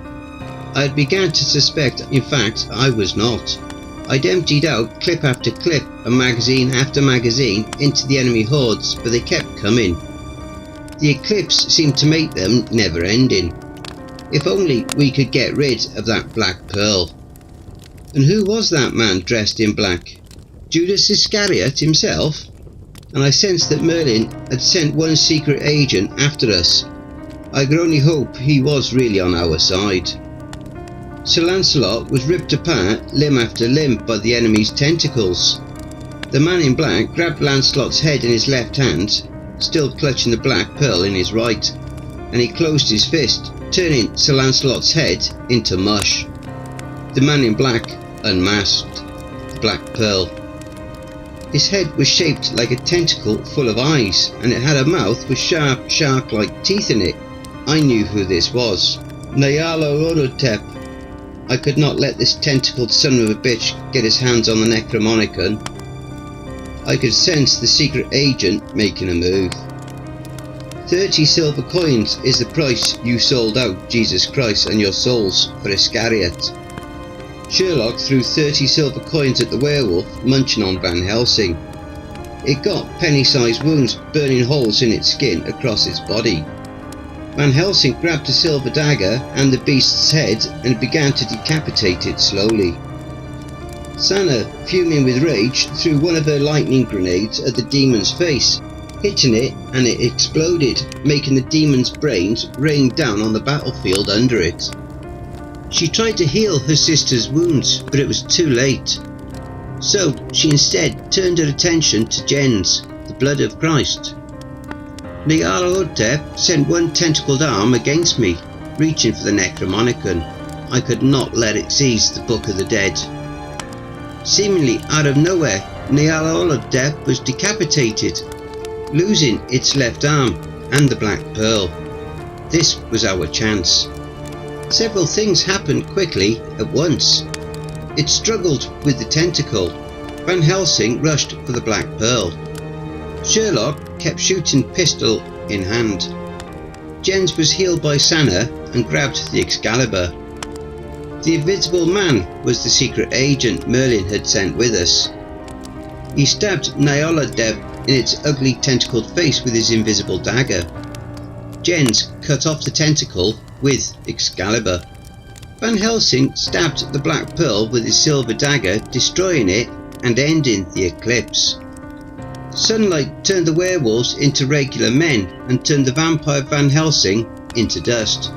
Speaker 1: I had begun to suspect, in fact, I was not. I'd emptied out clip after clip and magazine after magazine into the enemy hordes, but they kept coming. The eclipse seemed to make them never ending. If only we could get rid of that black pearl. And who was that man dressed in black? Judas Iscariot himself? And I sensed that Merlin had sent one secret agent after us. I could only hope he was really on our side. Sir Lancelot was ripped apart limb after limb by the enemy's tentacles. The man in black grabbed Lancelot's head in his left hand, still clutching the black pearl in his right, and he closed his fist, turning Sir Lancelot's head into mush. The man in black unmasked the black pearl. His head was shaped like a tentacle full of eyes, and it had a mouth with sharp, shark-like teeth in it. I knew who this was. Nyarlathotep. I could not let this tentacled son of a bitch get his hands on the Necronomicon. I could sense the secret agent making a move. 30 silver coins is the price you sold out Jesus Christ and your souls for Iscariot. Sherlock threw 30 silver coins at the werewolf, munching on Van Helsing. It got penny-sized wounds, burning holes in its skin across its body. Van Helsing grabbed a silver dagger and the beast's head and began to decapitate it slowly. Sana, fuming with rage, threw one of her lightning grenades at the demon's face, hitting it, and it exploded, making the demon's brains rain down on the battlefield under it. She tried to heal her sister's wounds, but it was too late. So she instead turned her attention to Jen's, the blood of Christ. Nyarlathotep sent one tentacled arm against me, reaching for the Necronomicon. I could not let it seize the Book of the Dead. Seemingly out of nowhere, Nyarlathotep was decapitated, losing its left arm and the Black Pearl. This was our chance. Several things happened quickly at once. It struggled with the tentacle. Van Helsing rushed for the Black Pearl. Sherlock kept shooting pistol in hand. Jens was healed by Sana and grabbed the Excalibur. The Invisible Man was the secret agent Merlin had sent with us. He stabbed Nyarlathotep in its ugly tentacled face with his invisible dagger. Jens cut off the tentacle with Excalibur. Van Helsing stabbed the Black Pearl with his silver dagger, destroying it and ending the eclipse. Sunlight turned the werewolves into regular men and turned the vampire Van Helsing into dust.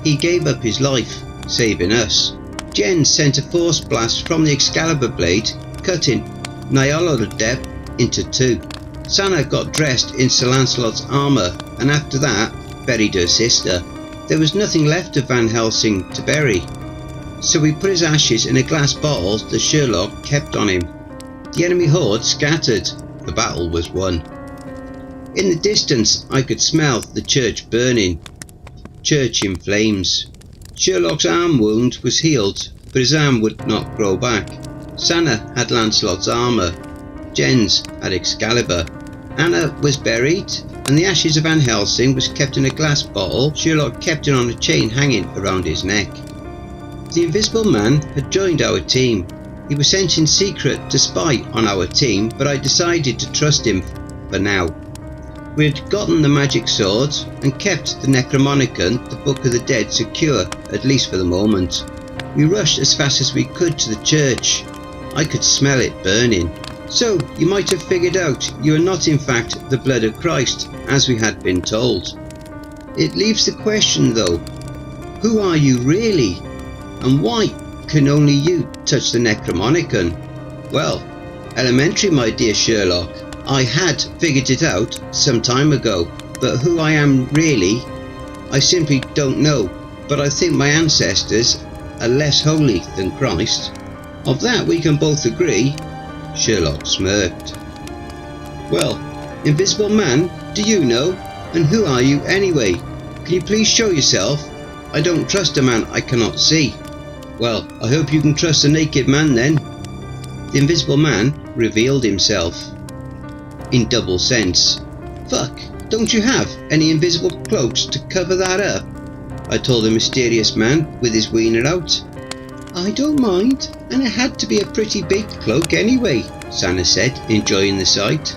Speaker 1: He gave up his life, saving us. Jens sent a force blast from the Excalibur blade, cutting Nyarlathotep into two. Sana got dressed in Sir Lancelot's armour, and after that buried her sister. There was nothing left of Van Helsing to bury, so we put his ashes in a glass bottle that Sherlock kept on him. The enemy horde scattered. The battle was won. In the distance I could smell the church burning. Church in flames. Sherlock's arm wound was healed, but his arm would not grow back. Sana had Lancelot's armour. Jens had Excalibur. Anna was buried, and the ashes of Van Helsing was kept in a glass bottle. Sherlock kept it on a chain hanging around his neck. The Invisible Man had joined our team. He was sent in secret to spy on our team, but I decided to trust him for now. We had gotten the magic swords and kept the Necronomicon, the Book of the Dead, secure, at least for the moment. We rushed as fast as we could to the church. I could smell it burning. So, you might have figured out you are not in fact the blood of Christ, as we had been told. It leaves the question though, who are you really? And why can only you touch the Necronomicon? Well, elementary, my dear Sherlock. I had figured it out some time ago, but who I am really, I simply don't know. But I think my ancestors are less holy than Christ. Of that we can both agree. Sherlock smirked. Well, Invisible Man, do you know? And who are you anyway? Can you please show yourself? I don't trust a man I cannot see. Well, I hope you can trust a naked man then. The Invisible Man revealed himself. In double sense. Fuck, don't you have any invisible cloaks to cover that up? I told the mysterious man with his wiener out. I don't mind, and it had to be a pretty big cloak anyway, Santa said, enjoying the sight.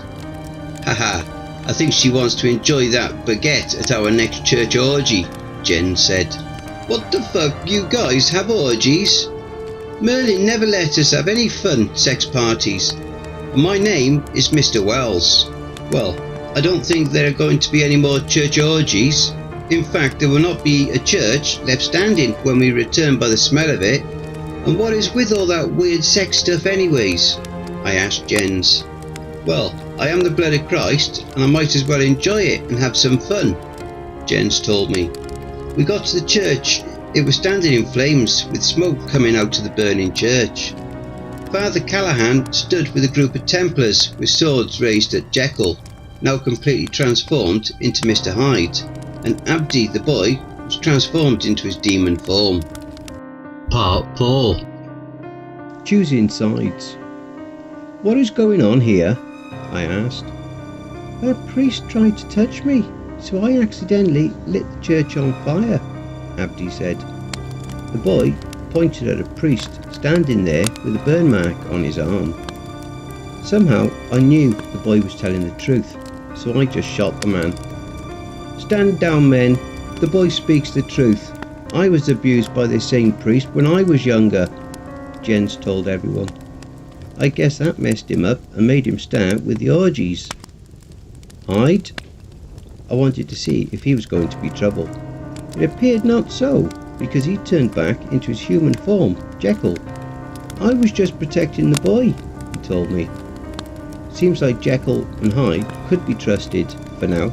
Speaker 1: Haha, I think she wants to enjoy that baguette at our next church orgy, Jen said. What the fuck, you guys have orgies? Merlin never let us have any fun sex parties. My name is Mr. Wells. Well, I don't think there are going to be any more church orgies. In fact, there will not be a church left standing when we return by the smell of it. And what is with all that weird sex stuff anyways? I asked Jens. Well, I am the blood of Christ, and I might as well enjoy it and have some fun, Jens told me. We got to the church. It was standing in flames, with smoke coming out of the burning church. Father Callahan stood with a group of Templars with swords raised at Jekyll, now completely transformed into Mr. Hyde, and Abdi the boy was transformed into his demon form. Part 4. Choosing sides. What is going on here? I asked. A priest tried to touch me, so I accidentally lit the church on fire, Abdi said. The boy pointed at a priest standing there with a burn mark on his arm. Somehow I knew the boy was telling the truth, so I just shot the man. Stand down, men. The boy speaks the truth. I was abused by this same priest when I was younger, Jens told everyone. I guess that messed him up and made him start with the orgies. Hyde? I wanted to see if he was going to be trouble. It appeared not so, because he turned back into his human form, Jekyll. I was just protecting the boy, he told me. Seems like Jekyll and Hyde could be trusted for now.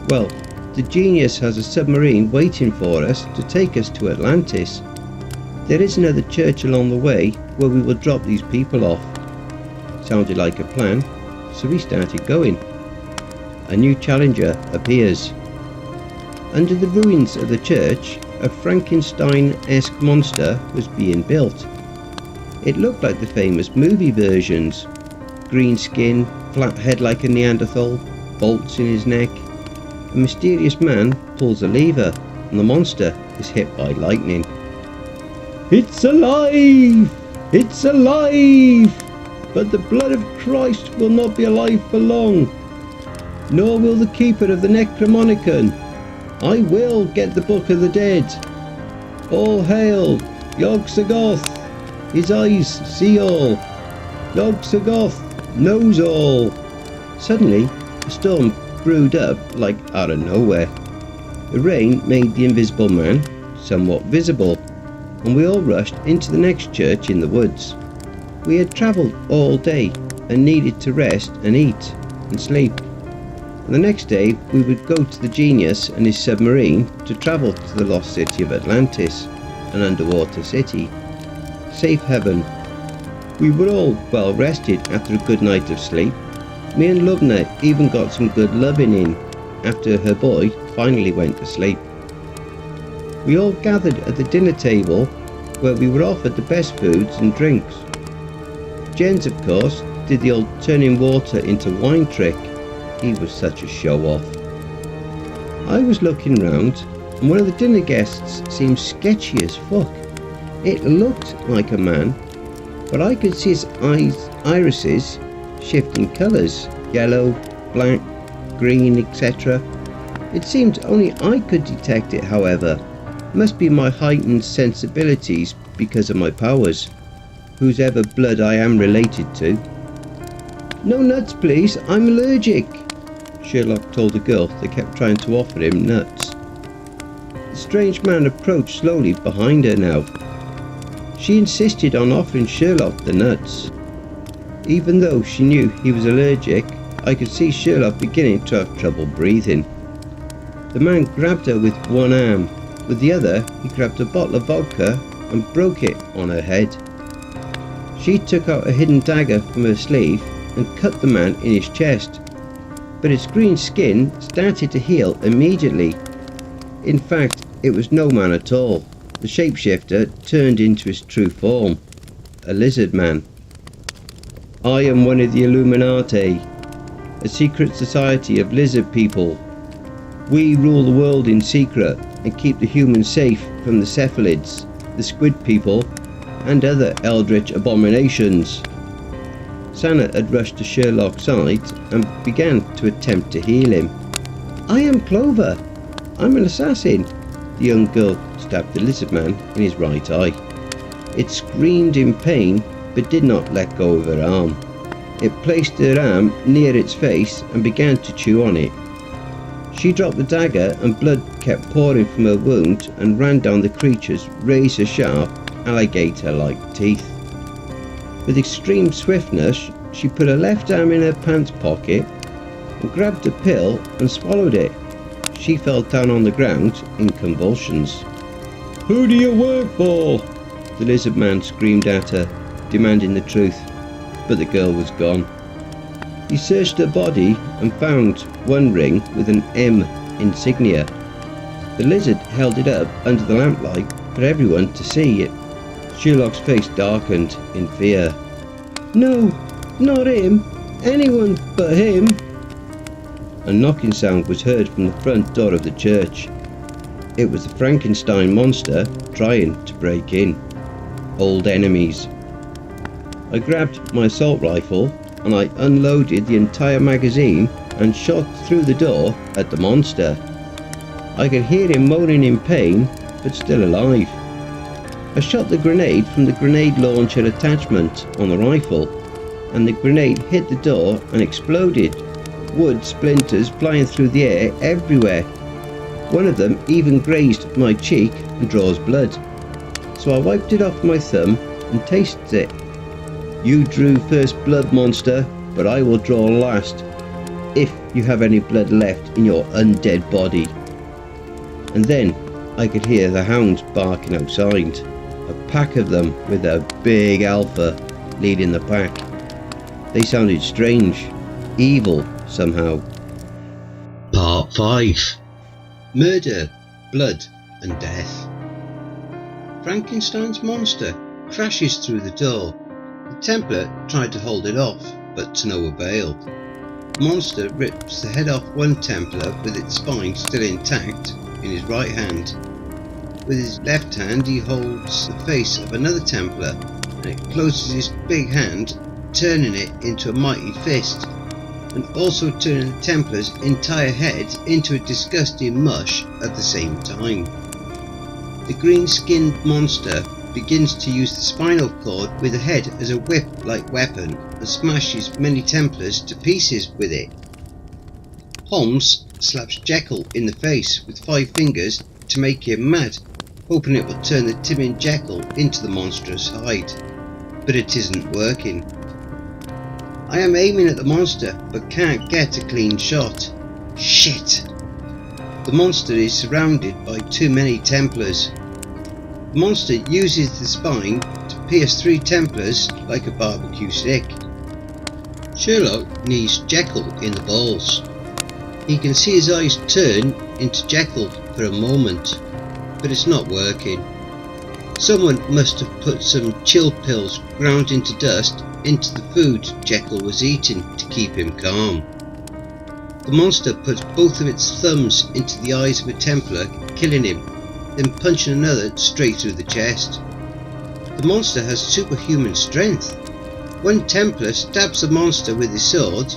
Speaker 1: Well, the genius has a submarine waiting for us to take us to Atlantis. There is another church along the way where we will drop these people off. Sounded like a plan, so we started going. A new challenger appears. Under the ruins of the church, a Frankenstein-esque monster was being built. It looked like the famous movie versions. Green skin, flat head like a Neanderthal, bolts in his neck. A mysterious man pulls a lever and the monster is hit by lightning. It's alive! It's alive! But the blood of Christ will not be alive for long. Nor will the keeper of the Necronomicon. I will get the Book of the Dead. All hail, Yog-Sothoth. His eyes see all. Yog-Sothoth knows all. Suddenly, a storm brewed up like out of nowhere. The rain made the Invisible Man somewhat visible, and we all rushed into the next church in the woods. We had travelled all day and needed to rest and eat and sleep. And the next day we would go to the genius and his submarine to travel to the lost city of Atlantis, an underwater city. Safe haven. We were all well rested after a good night of sleep. Me and Lubna even got some good loving in after her boy finally went to sleep. We all gathered at the dinner table where we were offered the best foods and drinks. Jens, of course, did the old turning water into wine trick. He was such a show-off. I was looking round and one of the dinner guests seemed sketchy as fuck. It looked like a man, but I could see his irises shifting colours, yellow, black, green, etc. It seemed only I could detect it, however. Must be my heightened sensibilities because of my powers, whose ever blood I am related to. No nuts please, I'm allergic, Sherlock told the girl that kept trying to offer him nuts. The strange man approached slowly behind her now. She insisted on offering Sherlock the nuts. Even though she knew he was allergic, I could see Sherlock beginning to have trouble breathing. The man grabbed her with one arm. With the other, he grabbed a bottle of vodka and broke it on her head. She took out a hidden dagger from her sleeve and cut the man in his chest, but his green skin started to heal immediately. In fact, it was no man at all. The shapeshifter turned into his true form, a lizard man. I am one of the Illuminati, a secret society of lizard people. We rule the world in secret and keep the humans safe from the cephalids, the squid people, and other eldritch abominations. Sana had rushed to Sherlock's side and began to attempt to heal him. I am Clover. I'm an assassin. The young girl stabbed the lizard man in his right eye. It screamed in pain but did not let go of her arm. It placed her arm near its face and began to chew on it. She dropped the dagger and blood kept pouring from her wound and ran down the creature's razor-sharp, alligator-like teeth. With extreme swiftness, she put her left arm in her pants pocket and grabbed a pill and swallowed it. She fell down on the ground in convulsions. Who do you work for? The lizard man screamed at her, demanding the truth, but the girl was gone. He searched her body and found one ring with an M insignia. The lizard held it up under the lamplight for everyone to see it. Sherlock's face darkened in fear. No, not him. Anyone but him. A knocking sound was heard from the front door of the church. It was the Frankenstein monster trying to break in. Old enemies. I grabbed my assault rifle and I unloaded the entire magazine and shot through the door at the monster. I could hear him moaning in pain, but still alive. I shot the grenade from the grenade launcher attachment on the rifle, and the grenade hit the door and exploded. Wood splinters flying through the air everywhere. One of them even grazed my cheek and draws blood. So I wiped it off my thumb and tasted it. You drew first blood, monster, but I will draw last, if you have any blood left in your undead body. And then I could hear the hounds barking outside, a pack of them with a big alpha leading the pack. They sounded strange, evil somehow. Part 5. Murder, Blood and Death. Frankenstein's monster crashes through the door. The Templar tried to hold it off, but to no avail. The monster rips the head off one Templar with its spine still intact in his right hand. With his left hand he holds the face of another Templar and it closes his big hand, turning it into a mighty fist, and also turning the Templar's entire head into a disgusting mush at the same time. The green-skinned monster begins to use the spinal cord with the head as a whip-like weapon and smashes many Templars to pieces with it. Holmes slaps Jekyll in the face with 5 fingers to make him mad, hoping it will turn the timid Jekyll into the monstrous hide, but it isn't working. I am aiming at the monster but can't get a clean shot. Shit! The monster is surrounded by too many Templars. The monster uses the spine to pierce 3 Templars like a barbecue stick. Sherlock knees Jekyll in the balls. He can see his eyes turn into Jekyll for a moment, but it's not working. Someone must have put some chill pills ground into dust into the food Jekyll was eating to keep him calm. The monster puts both of its thumbs into the eyes of a Templar, killing him, then punching another straight through the chest. The monster has superhuman strength. One Templar stabs the monster with his sword.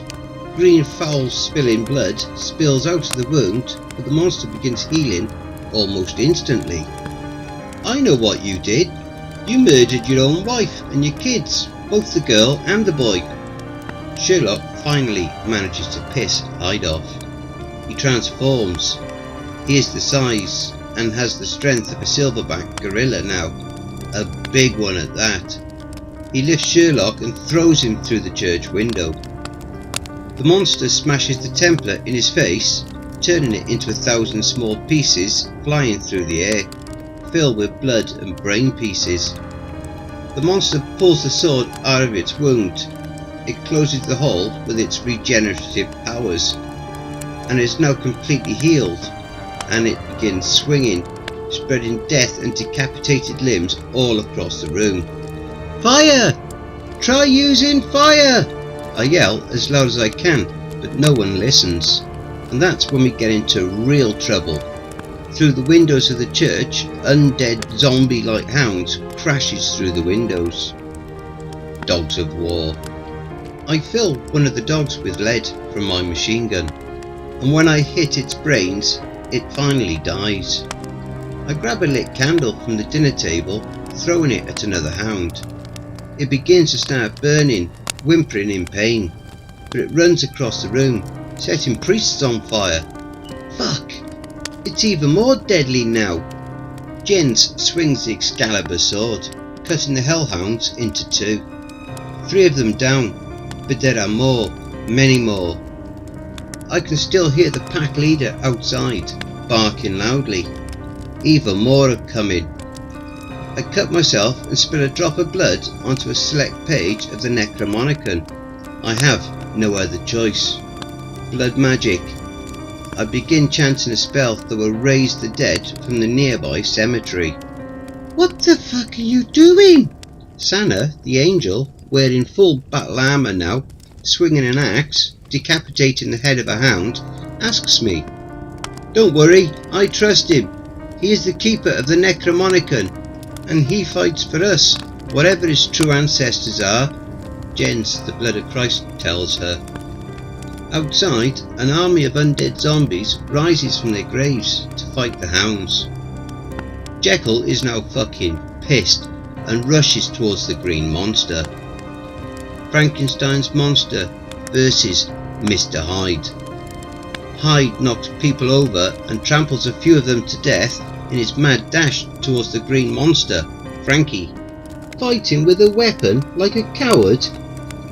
Speaker 1: Green foul spilling blood spills out of the wound, but the monster begins healing almost instantly. I know what you did. You murdered your own wife and your kids, both the girl and the boy. Sherlock finally manages to piss Hyde off. He transforms. He is the size and has the strength of a silverback gorilla now, a big one at that. He lifts Sherlock and throws him through the church window. The monster smashes the Templar in his face, turning it into 1,000 small pieces flying through the air, filled with blood and brain pieces. The monster pulls the sword out of its wound. It closes the hole with its regenerative powers and is now completely healed, and it begins swinging, spreading death and decapitated limbs all across the room. "Fire! Try using fire!" I yell as loud as I can, but no one listens, and that's when we get into real trouble. Through the windows of the church, undead zombie-like hounds crashes through the windows. Dogs of war. I fill one of the dogs with lead from my machine gun, and when I hit its brains, it finally dies. I grab a lit candle from the dinner table, throwing it at another hound. It begins to start burning, whimpering in pain, but it runs across the room, setting priests on fire. Fuck! It's even more deadly now. Jens swings the Excalibur sword, cutting the hellhounds into 2. 3 of them down, but there are more, many more. I can still hear the pack leader outside, barking loudly. Even more are coming. I cut myself and spill a drop of blood onto a select page of the Necronomicon. I have no other choice. Blood magic. I begin chanting a spell that will raise the dead from the nearby cemetery. "What the fuck are you doing?" Sana, the angel, wearing full battle armour now, swinging an axe, decapitating the head of a hound, asks me. "Don't worry, I trust him. He is the keeper of the Necronomicon, and he fights for us, whatever his true ancestors are," Jens, the blood of Christ, tells her. Outside, an army of undead zombies rises from their graves to fight the hounds. Jekyll is now fucking pissed and rushes towards the green monster. Frankenstein's monster versus Mr. Hyde. Hyde knocks people over and tramples a few of them to death in his mad dash towards the green monster, Frankie. "Fighting with a weapon like a coward?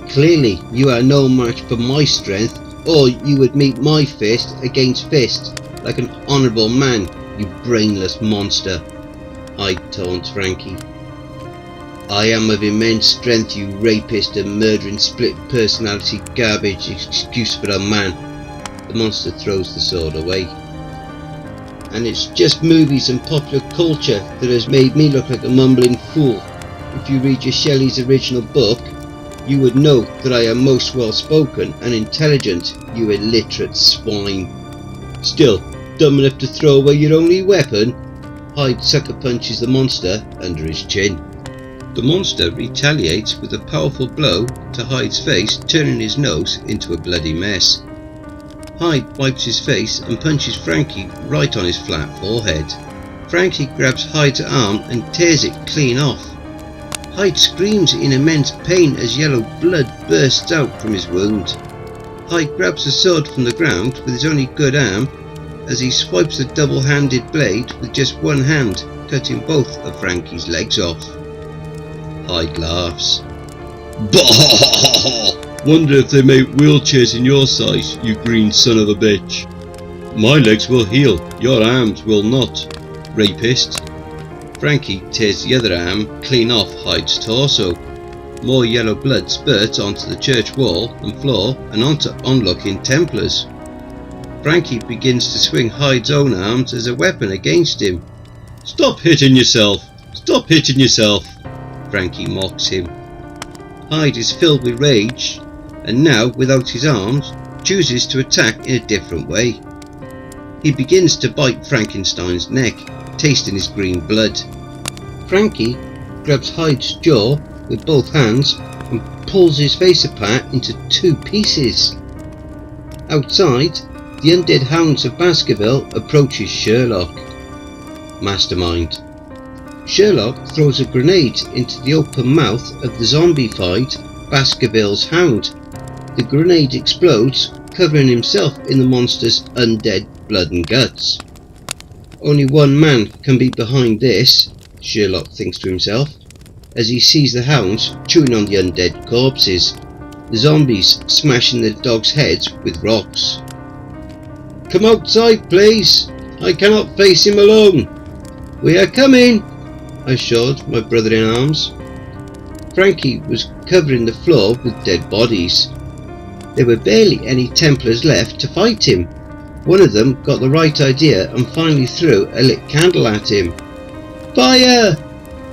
Speaker 1: Clearly you are no match for my strength, or you would meet my fist against fist like an honourable man, you brainless monster," Hyde taunts Frankie. "I am of immense strength, you rapist and murdering split personality garbage excuse for a man." The monster throws the sword away. "And it's just movies and popular culture that has made me look like a mumbling fool. If you read your Shelley's original book, you would know that I am most well spoken and intelligent, you illiterate swine. Still, dumb enough to throw away your only weapon?" Hyde sucker punches the monster under his chin. The monster retaliates with a powerful blow to Hyde's face, turning his nose into a bloody mess. Hyde wipes his face and punches Frankie right on his flat forehead. Frankie grabs Hyde's arm and tears it clean off. Hyde screams in immense pain as yellow blood bursts out from his wound. Hyde grabs the sword from the ground with his only good arm as he swipes the double-handed blade with just one hand, cutting both of Frankie's legs off. Hyde laughs. "Bah! Wonder if they make wheelchairs in your size, you green son of a bitch. My legs will heal, your arms will not, rapist." Frankie tears the other arm clean off Hyde's torso. More yellow blood spurts onto the church wall and floor and onto onlooking Templars. Frankie begins to swing Hyde's own arms as a weapon against him. "Stop hitting yourself! Stop hitting yourself!" Frankie mocks him. Hyde is filled with rage and now, without his arms, chooses to attack in a different way. He begins to bite Frankenstein's neck, tasting his green blood. Frankie grabs Hyde's jaw with both hands and pulls his face apart into 2 pieces. Outside, the undead hounds of Baskerville approaches Sherlock. Mastermind. Sherlock throws a grenade into the open mouth of the zombified Baskerville's hound. The grenade explodes, covering himself in the monster's undead blood and guts. "Only one man can be behind this," Sherlock thinks to himself. as he sees the hounds chewing on the undead corpses, the zombies smashing the dogs' heads with rocks. "Come outside, please. I cannot face him alone." "We are coming," I assured my brother in arms. Frankie was covering the floor with dead bodies. There were barely any Templars left to fight him. One of them got the right idea and finally threw a lit candle at him. "Fire!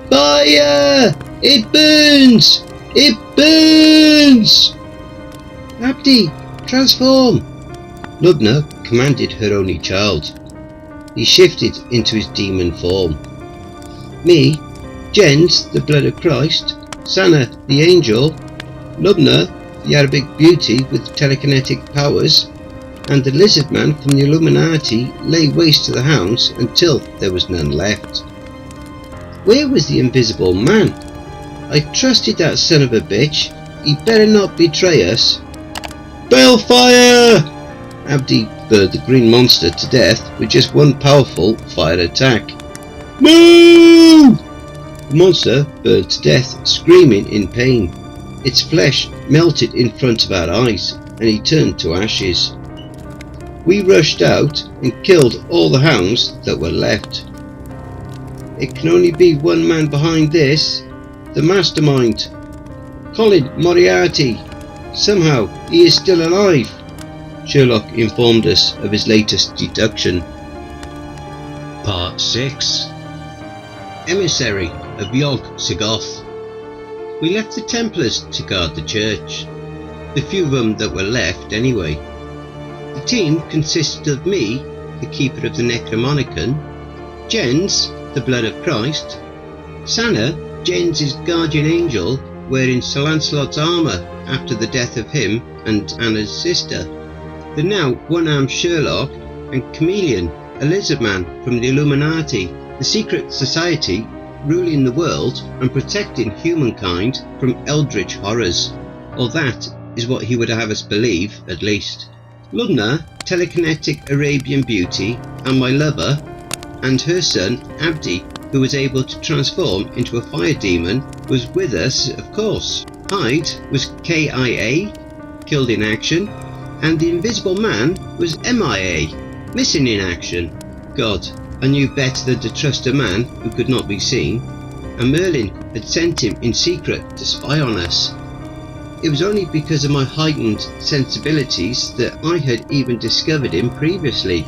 Speaker 1: Fire! It burns! It burns!" "Abdi, transform!" Lubna commanded her only child. He shifted into his demon form. Me, Jens, the blood of Christ, Sana, the angel, Lubna, the Arabic beauty with telekinetic powers, and the lizard man from the Illuminati lay waste to the hounds until there was none left. Where was the invisible man? I trusted that son of a bitch. He better not betray us. "Balefire!" Abdi burned the green monster to death with just one powerful fire attack. "Moo!" The monster burned to death, screaming in pain. Its flesh melted in front of our eyes, and he turned to ashes. We rushed out and killed all the hounds that were left. It can only be one man behind this, the mastermind, Colin Moriarty. Somehow he is still alive. Sherlock informed us of his latest deduction. Part 6. Emissary of Yog Sagoth. We left the Templars to guard the church, the few of them that were left anyway. The team consisted of me, the keeper of the Necronomicon, Jens, the blood of Christ, Sana, Jens's guardian angel, wearing Sir Lancelot's armour after the death of him and Anna's sister, the now one-armed Sherlock, and Chameleon, a lizard man from the Illuminati, the secret society ruling the world and protecting humankind from eldritch horrors. Or that is what he would have us believe, at least. Lubna, telekinetic Arabian beauty, and my lover, and her son Abdi, who was able to transform into a fire demon, was with us, of course. Hyde was KIA, killed in action, and the invisible man was MIA, missing in action. God, I knew better than to trust a man who could not be seen, and Merlin had sent him in secret to spy on us. It was only because of my heightened sensibilities that I had even discovered him previously.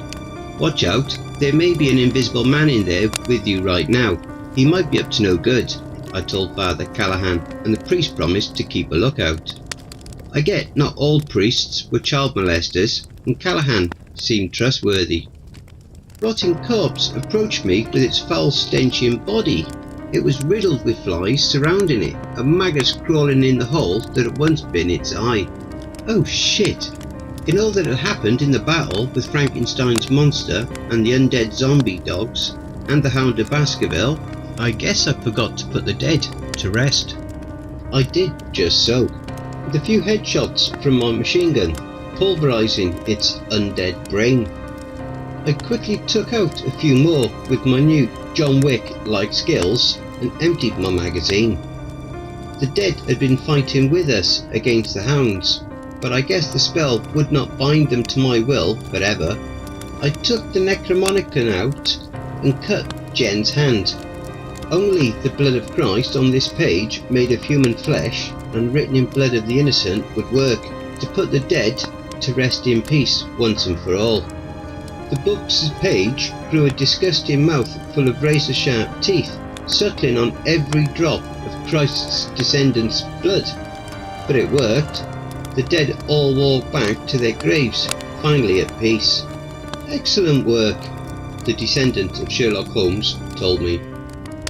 Speaker 1: "Watch out, there may be an invisible man in there with you right now. He might be up to no good," I told Father Callahan, and the priest promised to keep a lookout. I get not all priests were child molesters, and Callahan seemed trustworthy. Rotting corpse approached me with its foul stenchian body. It was riddled with flies surrounding it, and maggots crawling in the hole that had once been its eye. Oh shit! In all that had happened in the battle with Frankenstein's monster and the undead zombie dogs and the Hound of Baskerville, I guess I forgot to put the dead to rest. I did just so, with a few headshots from my machine gun, pulverising its undead brain. I quickly took out a few more with my new John Wick-like skills and emptied my magazine. The dead had been fighting with us against the hounds, but I guess the spell would not bind them to my will forever. I took the Necronomicon out and cut Jen's hand. Only the blood of Christ on this page, made of human flesh and written in blood of the innocent, would work to put the dead to rest in peace once and for all. The book's page grew a disgusting mouth full of razor-sharp teeth, suckling on every drop of Christ's descendants' blood. But it worked. The dead all walked back to their graves, finally at peace. "Excellent work," the descendant of Sherlock Holmes told me.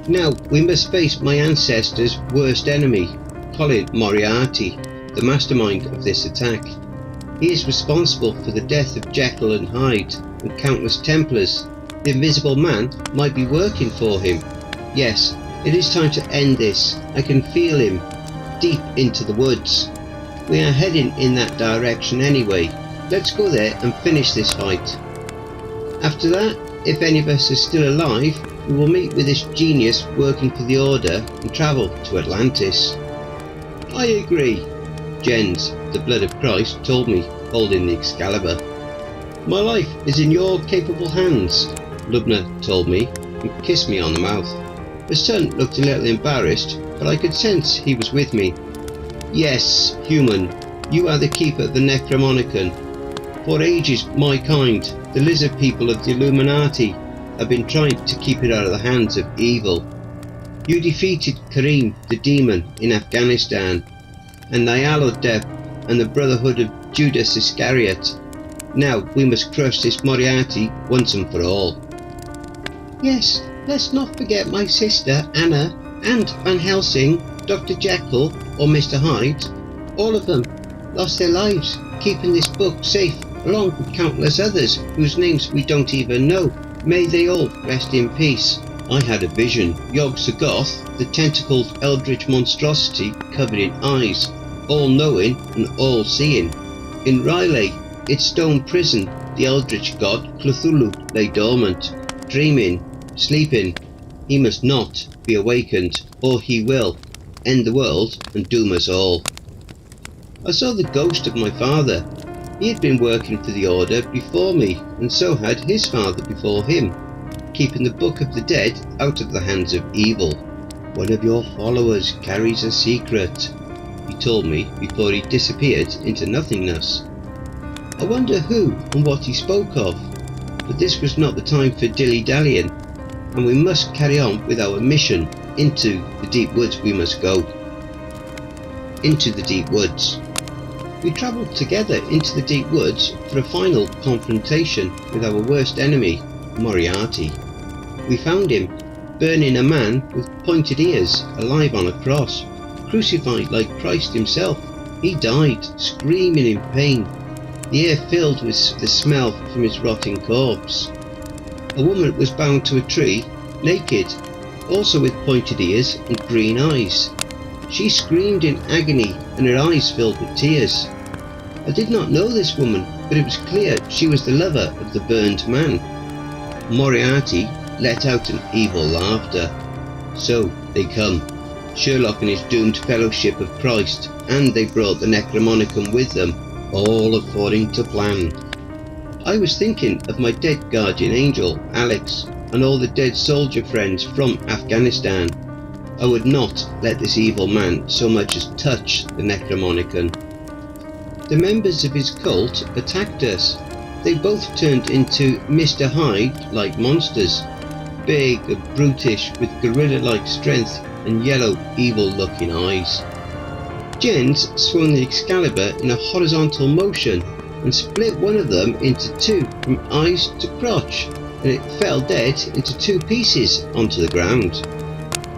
Speaker 1: "Now we must face my ancestors' worst enemy, Colin Moriarty, the mastermind of this attack. He is responsible for the death of Jekyll and Hyde and countless Templars. The invisible man might be working for him. Yes, it is time to end this. I can feel him, deep into the woods. We are heading in that direction anyway. Let's go there and finish this fight. After that, if any of us are still alive, We will meet with this genius working for the Order and travel to Atlantis." "I agree," Jens, the blood of Christ, told me, holding the Excalibur. "My life is in your capable hands," Lubna told me and kissed me on the mouth. The son looked a little embarrassed, but I could sense he was with me. "Yes, human, you are the keeper of the Necronomicon. For ages my kind, the lizard people of the Illuminati, have been trying to keep it out of the hands of evil. You defeated Karim the demon in Afghanistan, and Nyarlathotep and the Brotherhood of Judas Iscariot. Now we must crush this Moriarty once and for all." "Yes, let's not forget my sister Anna and Van Helsing, Dr. Jekyll or Mr. Hyde. All of them lost their lives keeping this book safe, along with countless others whose names we don't even know. May they all rest in peace." I had a vision. Yog-Sothoth, the tentacled eldritch monstrosity covered in eyes, all-knowing and all-seeing. In Riley, its stone prison, the eldritch god Cthulhu lay dormant, dreaming, sleeping. He must not be awakened, or he will end the world and doom us all. I saw the ghost of my father. He had been working for the Order before me, and so had his father before him, keeping the Book of the Dead out of the hands of evil. "One of your followers carries a secret," he told me before he disappeared into nothingness. I wonder who and what he spoke of, but this was not the time for dilly-dallying, and we must carry on with our mission. Into the deep woods we must go. Into the deep woods. We travelled together into the deep woods for a final confrontation with our worst enemy, Moriarty. We found him, burning a man with pointed ears, alive on a cross, crucified like Christ himself. He died, screaming in pain, the air filled with the smell from his rotting corpse. A woman was bound to a tree, naked, also with pointed ears and green eyes. She screamed in agony and her eyes filled with tears. I did not know this woman, but it was clear she was the lover of the burned man. Moriarty let out an evil laughter. "So they come, Sherlock and his doomed fellowship of Christ, and they brought the Necronomicon with them, all according to plan." I was thinking of my dead guardian angel, Alex, and all the dead soldier friends from Afghanistan. I would not let this evil man so much as touch the Necronomicon. The members of his cult attacked us. They both turned into Mr. Hyde-like monsters, big and brutish with gorilla-like strength and yellow, evil-looking eyes. Jens swung the Excalibur in a horizontal motion and split one of them into two from eyes to crotch, and it fell dead into two pieces onto the ground.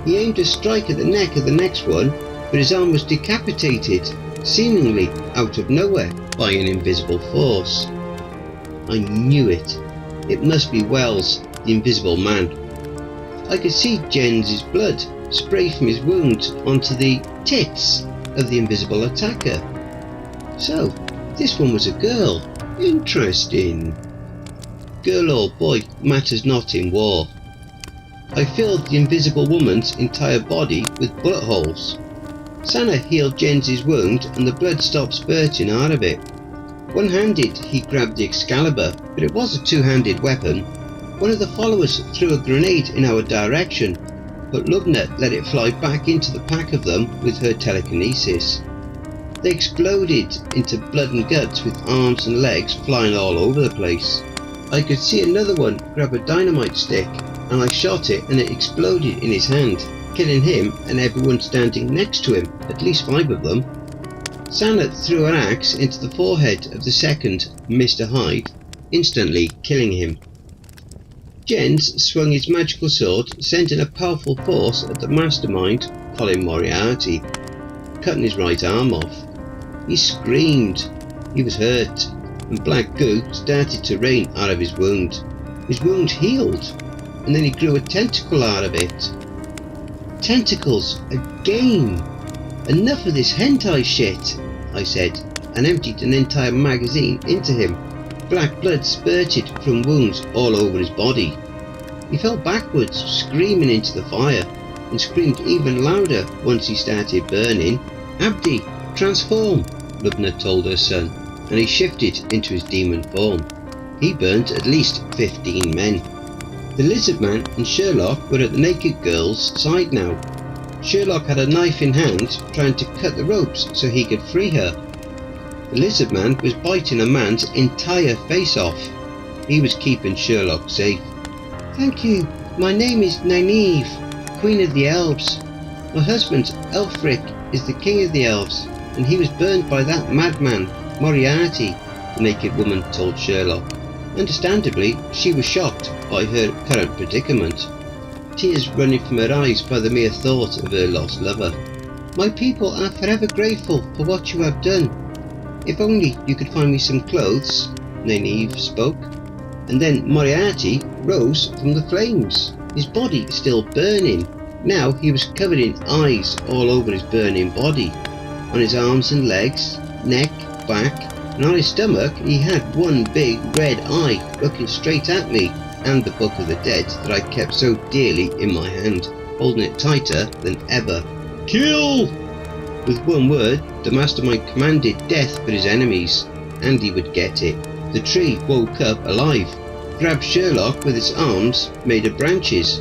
Speaker 1: He aimed a strike at the neck of the next one, but his arm was decapitated, seemingly out of nowhere, by an invisible force. I knew it. It must be Wells, the invisible man. I could see Jens's blood spray from his wound onto the tits of the invisible attacker. So, this one was a girl. Interesting. Girl or boy matters not in war. I filled the invisible woman's entire body with bullet holes. Sana healed Jens's wound and the blood stopped spurting out of it. One-handed he grabbed the Excalibur, but it was a two-handed weapon. One of the followers threw a grenade in our direction, but Lubna let it fly back into the pack of them with her telekinesis. They exploded into blood and guts with arms and legs flying all over the place. I could see another one grab a dynamite stick, and I shot it and it exploded in his hand, killing him and everyone standing next to him, at least 5 of them. Sana threw an axe into the forehead of the second, Mr. Hyde, instantly killing him. Jens swung his magical sword, sending a powerful force at the mastermind, Colin Moriarty, cutting his right arm off. He screamed. He was hurt, and black goo started to rain out of his wound. His wound healed, and then he grew a tentacle out of it. Tentacles again! Enough of this hentai shit, I said, and emptied an entire magazine into him. Black blood spurted from wounds all over his body. He fell backwards, screaming into the fire, and screamed even louder once he started burning. "Abdi, transform," Lubna told her son, and he shifted into his demon form. He burnt at least 15 men. The lizard man and Sherlock were at the naked girl's side now. Sherlock had a knife in hand, trying to cut the ropes so he could free her. The lizard man was biting a man's entire face off. He was keeping Sherlock safe. "Thank you. My name is Nynaeve, Queen of the Elves. My husband, Elfric, is the King of the Elves, and he was burned by that madman, Moriarty," the naked woman told Sherlock. Understandably, she was shocked by her current predicament, tears running from her eyes by the mere thought of her lost lover. "My people are forever grateful for what you have done. If only you could find me some clothes," Nynaeve spoke. And then Moriarty rose from the flames, his body still burning. Now he was covered in eyes all over his burning body, on his arms and legs, neck, back, and on his stomach he had one big red eye looking straight at me and the Book of the Dead that I kept so dearly in my hand, holding it tighter than ever. "Kill!" With one word, the mastermind commanded death for his enemies, and he would get it. The tree woke up alive, grabbed Sherlock with its arms made of branches.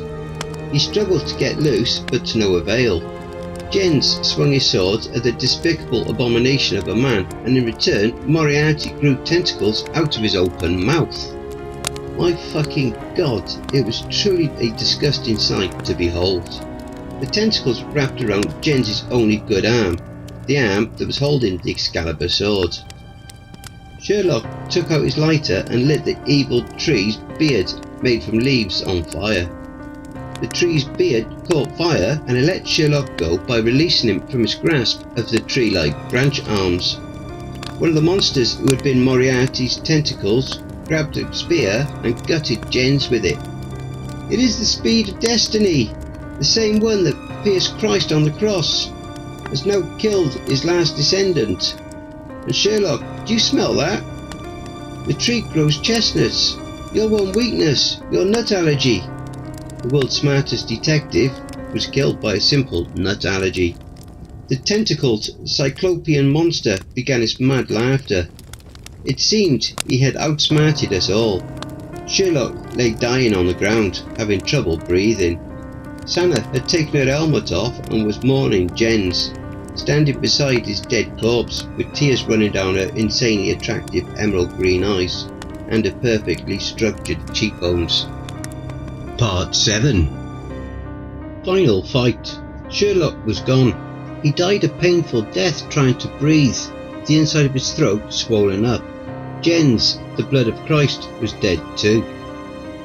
Speaker 1: He struggled to get loose, but to no avail. Jens swung his sword at the despicable abomination of a man, and in return Moriarty grew tentacles out of his open mouth. My fucking god, it was truly a disgusting sight to behold. The tentacles wrapped around Jens's only good arm, the arm that was holding the Excalibur sword. Sherlock took out his lighter and lit the evil tree's beard, made from leaves, on fire. The tree's beard caught fire, and it let Sherlock go by releasing him from his grasp of the tree-like branch arms. One of the monsters who had been Moriarty's tentacles grabbed a spear and gutted Jens with it. "It is the speed of destiny, the same one that pierced Christ on the cross, has now killed his last descendant. And Sherlock, do you smell that? The tree grows chestnuts. Your one weakness, your nut allergy." The world's smartest detective was killed by a simple nut allergy. The tentacled cyclopean monster began its mad laughter. It seemed he had outsmarted us all. Sherlock lay dying on the ground, having trouble breathing. Sana had taken her helmet off and was mourning Jens, standing beside his dead corpse with tears running down her insanely attractive emerald green eyes and her perfectly structured cheekbones. Part 7. Final fight. Sherlock was gone. He died a painful death trying to breathe, the inside of his throat swollen up. Jens, the blood of Christ, was dead too.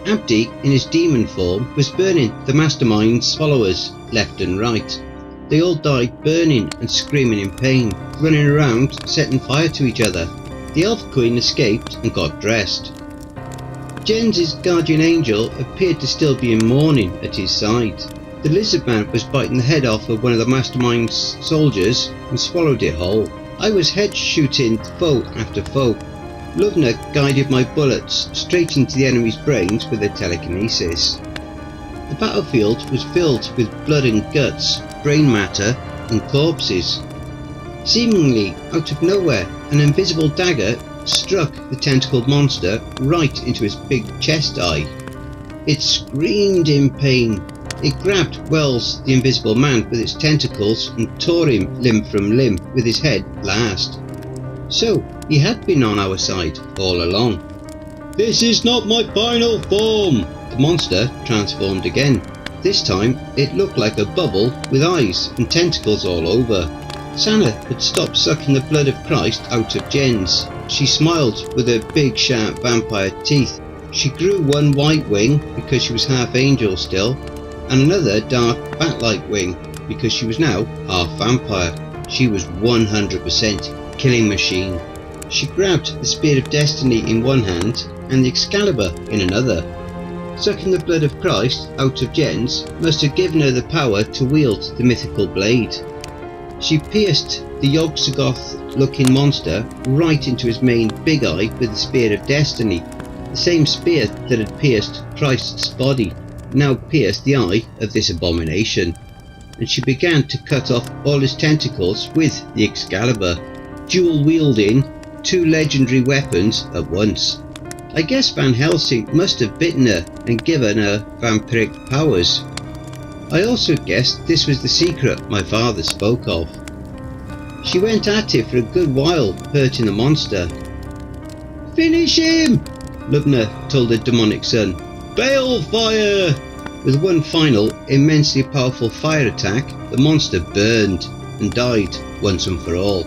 Speaker 1: Abdi, in his demon form, was burning the mastermind's followers left and right. They all died burning and screaming in pain, running around setting fire to each other. The Elf Queen escaped and got dressed. Jens's guardian angel appeared to still be in mourning at his side. The lizard man was biting the head off of one of the mastermind's soldiers and swallowed it whole. I was head shooting foe after foe. Lubna guided my bullets straight into the enemy's brains with her telekinesis. The battlefield was filled with blood and guts, brain matter and corpses. Seemingly out of nowhere, an invisible dagger struck the tentacled monster right into its big chest eye. It screamed in pain. It grabbed Wells, the invisible man, with its tentacles and tore him limb from limb, with his head last. So he had been on our side all along. "This is not my final form!" The monster transformed again. This time it looked like a bubble with eyes and tentacles all over. Sana had stopped sucking the blood of Christ out of Jens. She smiled with her big sharp vampire teeth. She grew one white wing because she was half angel still, and another dark bat-like wing because she was now half vampire. She was 100% killing machine. She grabbed the Spear of Destiny in one hand and the Excalibur in another. Sucking the blood of Christ out of Jens must have given her the power to wield the mythical blade. She pierced the Yog-Sothoth-looking monster right into his main big eye with the Spear of Destiny, the same spear that had pierced Christ's body. now pierced the eye of this abomination, and she began to cut off all his tentacles with the Excalibur, dual wielding 2 legendary weapons at once. I guess Van Helsing must have bitten her and given her vampiric powers. I also guessed this was the secret my father spoke of. She went at it for a good while, hurting the monster. "Finish him!" Lubna told her demonic son. "Balefire!" With one final, immensely powerful fire attack, the monster burned and died once and for all.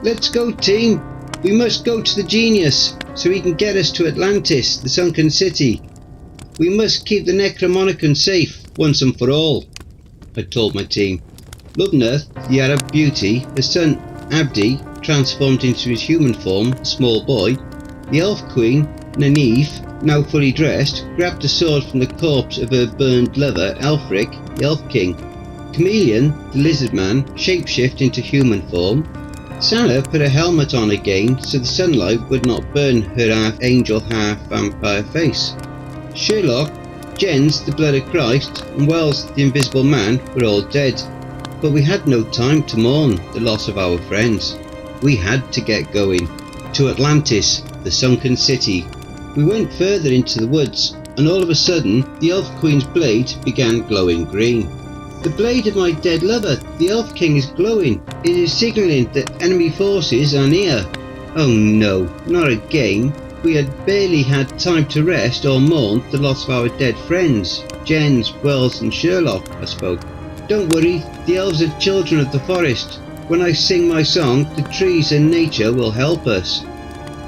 Speaker 1: "Let's go, team! We must go to the genius, so he can get us to Atlantis, the sunken city. We must keep the Necronomicon safe once and for all," I told my team. Lubna, the Arab beauty, her son Abdi, transformed into his human form, a small boy. The elf queen, Nynaeve, now fully dressed, grabbed a sword from the corpse of her burned lover, Elfric, the elf king. Chameleon, the lizard man, shapeshift into human form. Sana put a helmet on again so the sunlight would not burn her half-angel, half-vampire face. Sherlock, Jens, the blood of Christ, and Wells, the invisible man, were all dead. But we had no time to mourn the loss of our friends. We had to get going. To Atlantis, the sunken city. We went further into the woods, and all of a sudden, the Elf Queen's blade began glowing green. "The blade of my dead lover, the Elf King, is glowing. It is signalling that enemy forces are near." Oh no, not again. We had barely had time to rest or mourn the loss of our dead friends, Jens, Wells and Sherlock, I spoke. "Don't worry, the elves are children of the forest. When I sing my song, the trees and nature will help us.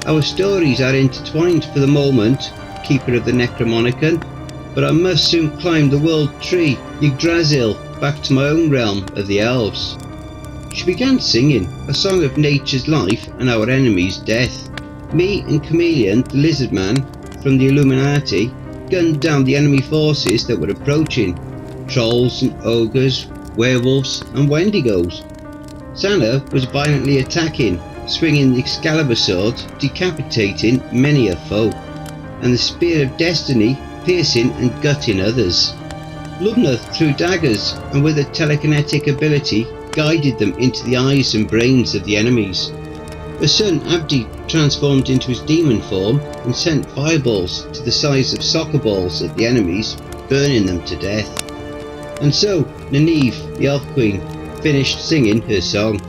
Speaker 1: Our stories are intertwined for the moment, keeper of the Necronomicon, but I must soon climb the world tree, Yggdrasil, back to my own realm of the elves." She began singing, a song of nature's life and our enemy's death. Me and Chameleon, the lizard man from the Illuminati, gunned down the enemy forces that were approaching. Trolls and ogres, werewolves and wendigos. Sana was violently attacking, swinging the Excalibur sword, decapitating many a foe, and the spear of destiny piercing and gutting others. Lubna threw daggers and with a telekinetic ability guided them into the eyes and brains of the enemies. Her son Abdi transformed into his demon form and sent fireballs to the size of soccer balls at the enemies, burning them to death. And so Nynaeve, the Elf Queen, finished singing her song.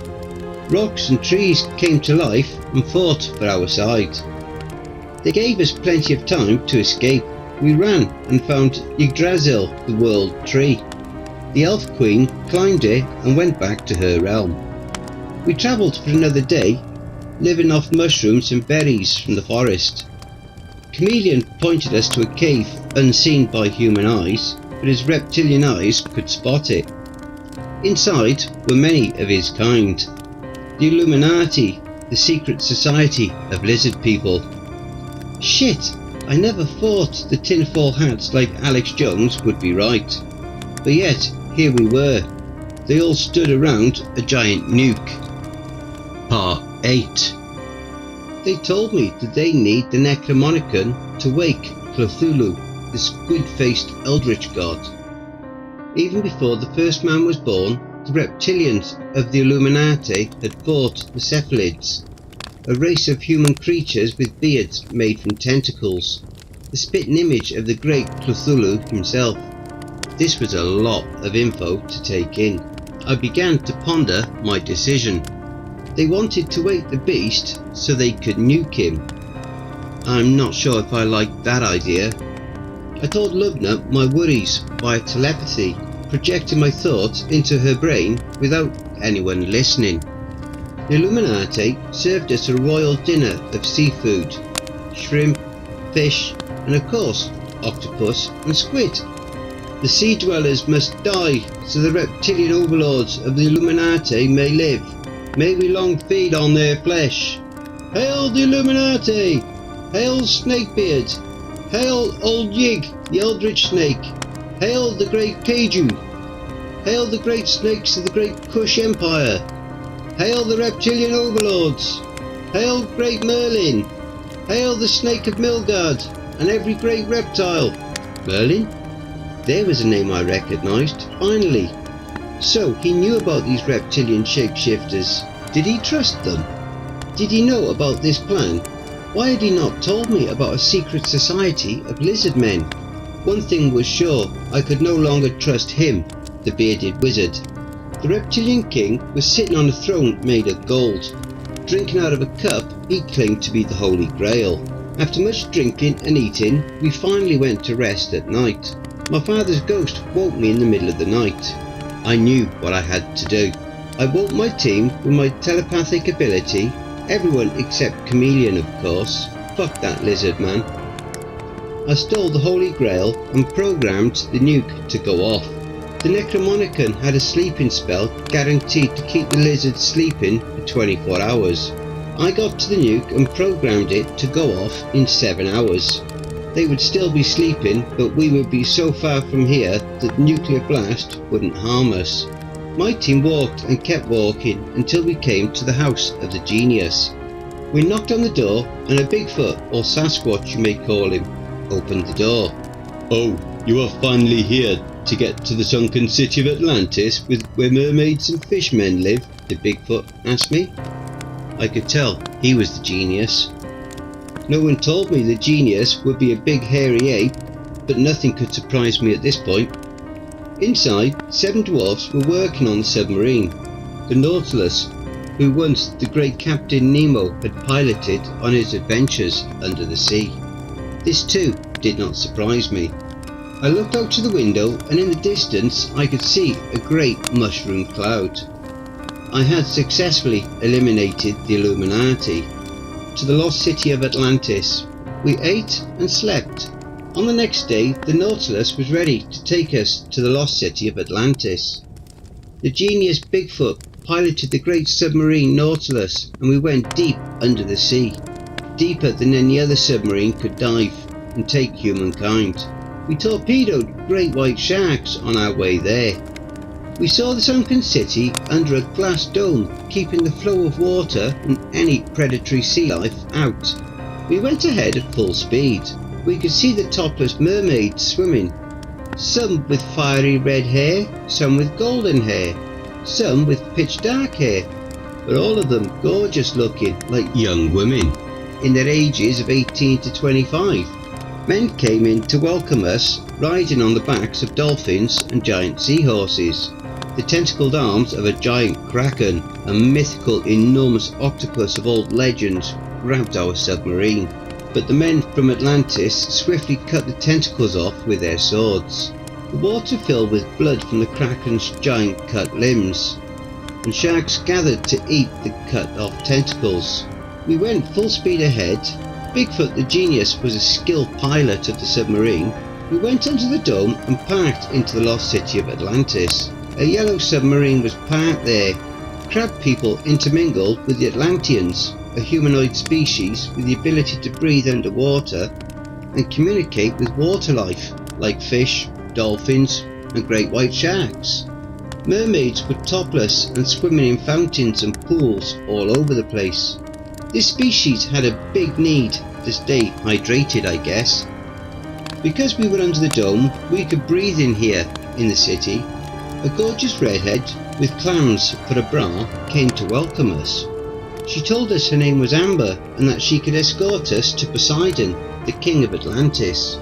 Speaker 1: Rocks and trees came to life and fought for our side. They gave us plenty of time to escape. We ran and found Yggdrasil, the world tree. The Elf Queen climbed it and went back to her realm. We travelled for another day, living off mushrooms and berries from the forest. Chameleon pointed us to a cave unseen by human eyes, but his reptilian eyes could spot it. Inside were many of his kind. The Illuminati, the secret society of lizard people. Shit, I never thought the tinfoil hats like Alex Jones would be right. But yet, here we were. They all stood around a giant nuke. Part 8. They told me that they need the Necronomicon to wake Cthulhu, the squid-faced eldritch god. Even before the first man was born, the reptilians of the Illuminati had fought the cephalids, a race of human creatures with beards made from tentacles, the spitting image of the great Cthulhu himself. This was a lot of info to take in. I began to ponder my decision. They wanted to wake the beast so they could nuke him. I'm not sure if I liked that idea. I told Lubna my worries via telepathy, projecting my thoughts into her brain without anyone listening. The Illuminati served us a royal dinner of seafood, shrimp, fish, and of course, octopus and squid. The sea dwellers must die so the reptilian overlords of the Illuminati may live. May we long feed on their flesh. Hail the Illuminati! Hail Snakebeard! Hail Old Yig, the Eldritch Snake! Hail the Great Kaiju! Hail the great snakes of the Great Kush Empire! Hail the reptilian overlords! Hail Great Merlin! Hail the Snake of Milgard and every great reptile! Merlin? There was a name I recognised, finally. So he knew about these reptilian shapeshifters. Did he trust them? Did he know about this plan? Why had he not told me about a secret society of lizard men? One thing was sure, I could no longer trust him, the bearded wizard. The reptilian king was sitting on a throne made of gold. Drinking out of a cup he claimed to be the Holy Grail. After much drinking and eating, we finally went to rest at night. My father's ghost woke me in the middle of the night. I knew what I had to do. I woke my team with my telepathic ability, everyone except Chameleon of course. Fuck that lizard man. I stole the Holy Grail and programmed the nuke to go off. The Necronomicon had a sleeping spell guaranteed to keep the lizards sleeping for 24 hours. I got to the nuke and programmed it to go off in 7 hours. They would still be sleeping, but we would be so far from here that the nuclear blast wouldn't harm us. My team walked and kept walking until we came to the house of the genius. We knocked on the door and a Bigfoot, or Sasquatch you may call him, opened the door. "Oh, you are finally here to get to the sunken city of Atlantis where mermaids and fishmen live?" the Bigfoot asked me. I could tell he was the genius. No one told me the genius would be a big hairy ape, but nothing could surprise me at this point. Inside, 7 dwarfs were working on the submarine, the Nautilus, who once the great Captain Nemo had piloted on his adventures under the sea. This too did not surprise me. I looked out to the window and in the distance I could see a great mushroom cloud. I had successfully eliminated the Illuminati. To the lost city of Atlantis. We ate and slept. On the next day the Nautilus was ready to take us to the lost city of Atlantis. The genius Bigfoot piloted the great submarine Nautilus and we went deep under the sea. Deeper than any other submarine could dive and take humankind. We torpedoed great white sharks on our way there. We saw the sunken city under a glass dome, keeping the flow of water and any predatory sea life out. We went ahead at full speed. We could see the topless mermaids swimming, some with fiery red hair, some with golden hair, some with pitch dark hair, but all of them gorgeous looking like young women, in their ages of 18 to 25. Men came in to welcome us, riding on the backs of dolphins and giant seahorses. The tentacled arms of a giant kraken, a mythical enormous octopus of old legends, grabbed our submarine. But the men from Atlantis swiftly cut the tentacles off with their swords. The water filled with blood from the kraken's giant cut limbs, and sharks gathered to eat the cut off tentacles. We went full speed ahead. Bigfoot the genius was a skilled pilot of the submarine. We went under the dome and parked into the lost city of Atlantis. A yellow submarine was parked there. Crab people intermingled with the Atlanteans, a humanoid species with the ability to breathe underwater and communicate with water life, like fish, dolphins and great white sharks. Mermaids were topless and swimming in fountains and pools all over the place. This species had a big need to stay hydrated, I guess. Because we were under the dome, we could breathe in here in the city. A gorgeous redhead with clams for a bra came to welcome us. She told us her name was Amber and that she could escort us to Poseidon, the king of Atlantis.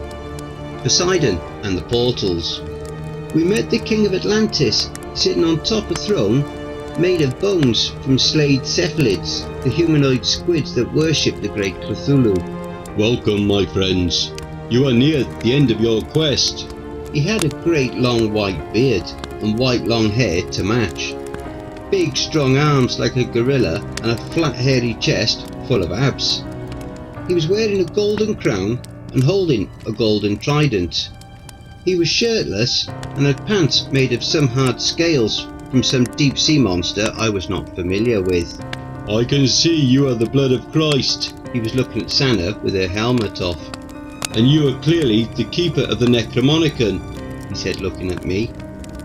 Speaker 1: Poseidon and the portals. We met the king of Atlantis sitting on top of a throne made of bones from slayed cephalids, the humanoid squids that worship the great Cthulhu. "Welcome, my friends. You are near the end of your quest." He had a great long white beard and white long hair to match. Big strong arms like a gorilla and a flat hairy chest full of abs. He was wearing a golden crown and holding a golden trident. He was shirtless and had pants made of some hard scales from some deep sea monster I was not familiar with. "I can see you are the blood of Christ." He was looking at Sana with her helmet off. "And you are clearly the keeper of the Necronomicon," he said, looking at me.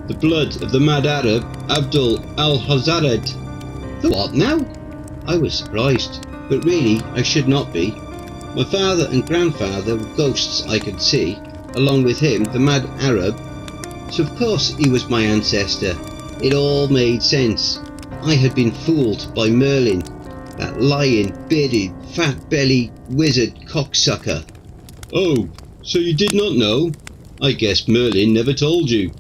Speaker 1: "The blood of the mad Arab Abdul al-Hazared." "The what now?" I was surprised, but really I should not be. My father and grandfather were ghosts I could see. Along with him, the mad Arab So of course he was my ancestor. It all made sense. I had been fooled by Merlin, that lying, bearded, fat-bellied wizard cocksucker.
Speaker 2: Oh, so you did not know? I guess Merlin never told you.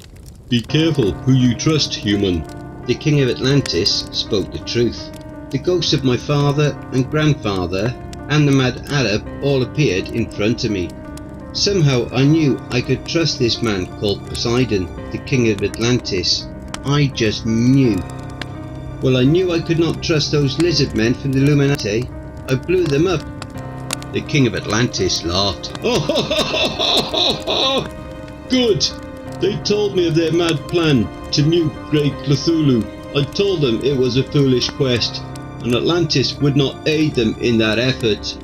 Speaker 2: Be careful who you trust, human.
Speaker 1: The King of Atlantis spoke the truth. The ghosts of my father and grandfather and the mad Arab all appeared in front of me. Somehow I knew I could trust this man called Poseidon, the King of Atlantis. I just knew. Well, I knew I could not trust those lizard men from the Illuminati. I blew them up. The King of Atlantis laughed.
Speaker 2: Oh, good! They told me of their mad plan to nuke Great Cthulhu. I told them it was a foolish quest, and Atlantis would not aid them in that effort.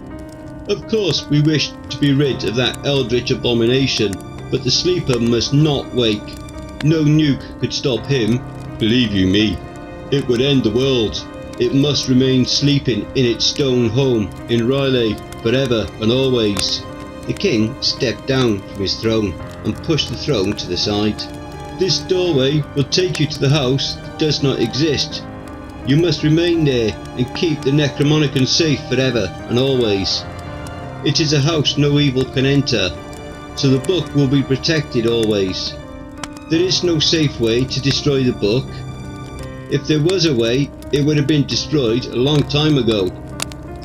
Speaker 2: Of course we wished to be rid of that eldritch abomination, but the sleeper must not wake. No nuke could stop him. Believe you me, it would end the world. It must remain sleeping in its stone home in Riley forever and always.
Speaker 1: The king stepped down from his throne and pushed the throne to the side.
Speaker 2: This doorway will take you to the house that does not exist. You must remain there and keep the Necronomicon safe forever and always. It is a house no evil can enter, so the book will be protected always. There is no safe way to destroy the book. If there was a way, it would have been destroyed a long time ago.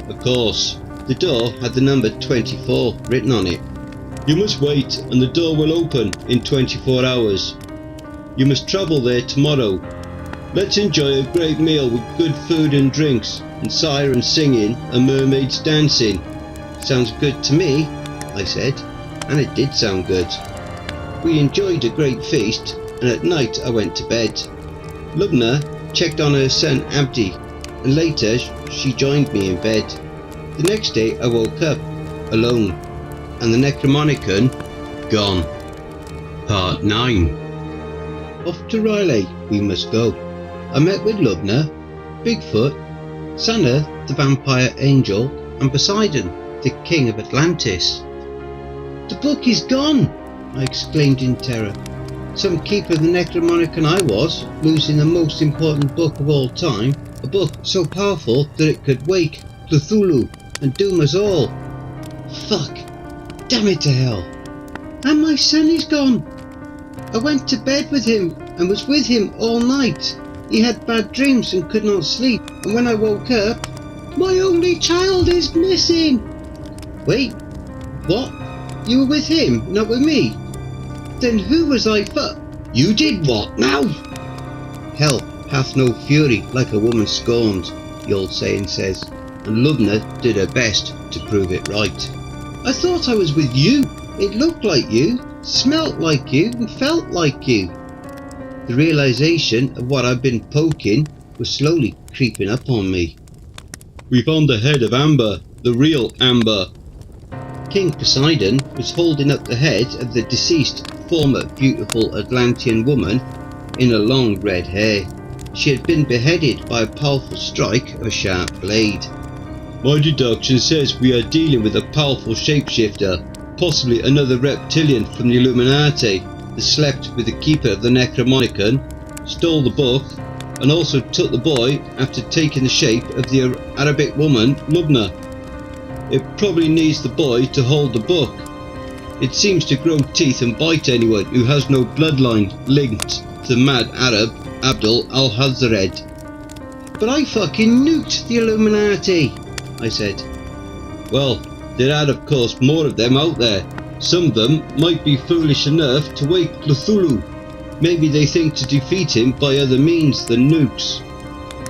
Speaker 2: Of course, the door had the number 24 written on it. You must wait and the door will open in 24 hours. You must travel there tomorrow. Let's enjoy a great meal with good food and drinks, and sirens singing and mermaids dancing. Sounds good to me, I said, and it did sound good. We enjoyed a great feast, and at night I went to bed. Lubna checked on her son Abdi, and later she joined me in bed. The next day I woke up, alone, and the Necronomicon gone. Part 9. Off to Riley we must go. I met with Lubna, Bigfoot, Sana the vampire angel, and Poseidon, the King of Atlantis. The book is gone, I exclaimed in terror. Some keeper of the Necronomicon I was, losing the most important book of all time, a book so powerful that it could wake Cthulhu and doom us all. Fuck. Damn it to hell. And my son is gone. I went to bed with him and was with him all night. He had bad dreams and could not sleep, and when I woke up, my only child is missing. Wait, what? You were with him, not with me? Then who was I for? You did what now? Hell hath no fury like a woman scorned, the old saying says, and Lubna did her best to prove it right. I thought I was with you. It looked like you, smelt like you, and felt like you. The realization of what I'd been poking was slowly creeping up on me. We found the head of Amber, the real Amber.
Speaker 1: King Poseidon was holding up the head of the deceased former beautiful Atlantean woman in her long red hair. She had been beheaded by a powerful strike of a sharp blade.
Speaker 2: My deduction says we are dealing with a powerful shapeshifter, possibly another reptilian from the Illuminati that slept with the keeper of the Necronomicon, stole the book, and also took the boy after taking the shape of the Arabic woman Lubna. It probably needs the boy to hold the book. It seems to grow teeth and bite anyone who has no bloodline linked to the mad Arab Abdul al-Hazred.
Speaker 1: But I fucking nuked the Illuminati, I said.
Speaker 2: Well, there are of course more of them out there. Some of them might be foolish enough to wake Cthulhu. Maybe they think to defeat him by other means than nukes.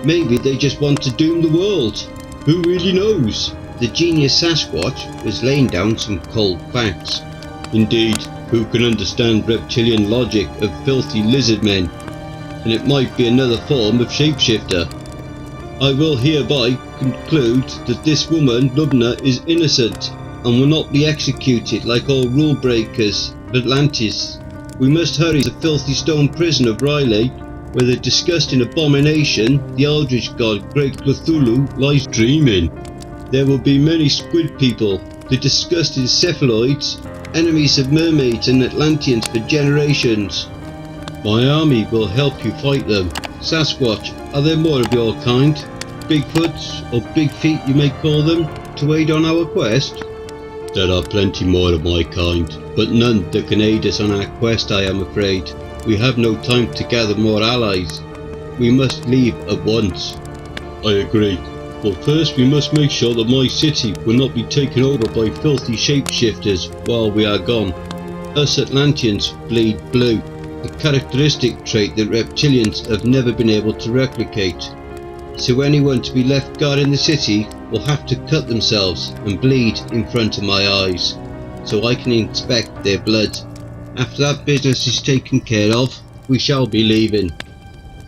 Speaker 2: Maybe they just want to doom the world. Who really knows?
Speaker 1: The genius Sasquatch was laying down some cold facts.
Speaker 2: Indeed, who can understand reptilian logic of filthy lizard men? And it might be another form of shapeshifter. I will hereby conclude that this woman, Lubna, is innocent and will not be executed like all rule breakers of Atlantis. We must hurry to the filthy stone prison of Riley, where the disgusting abomination, the eldritch god Great Cthulhu, lies dreaming. There will be many squid people, the disgusting cephaloids, enemies of mermaids and Atlanteans for generations. My army will help you fight them. Sasquatch, are there more of your kind? Bigfoots, or Big Feet you may call them, to aid on our quest? There are plenty more of my kind, but none that can aid us on our quest, I am afraid. We have no time to gather more allies. We must leave at once. I agree. But first we must make sure that my city will not be taken over by filthy shapeshifters while we are gone. Us Atlanteans bleed blue, a characteristic trait that reptilians have never been able to replicate. So anyone to be left guarding the city will have to cut themselves and bleed in front of my eyes, so I can inspect their blood. After that business is taken care of, we shall be leaving.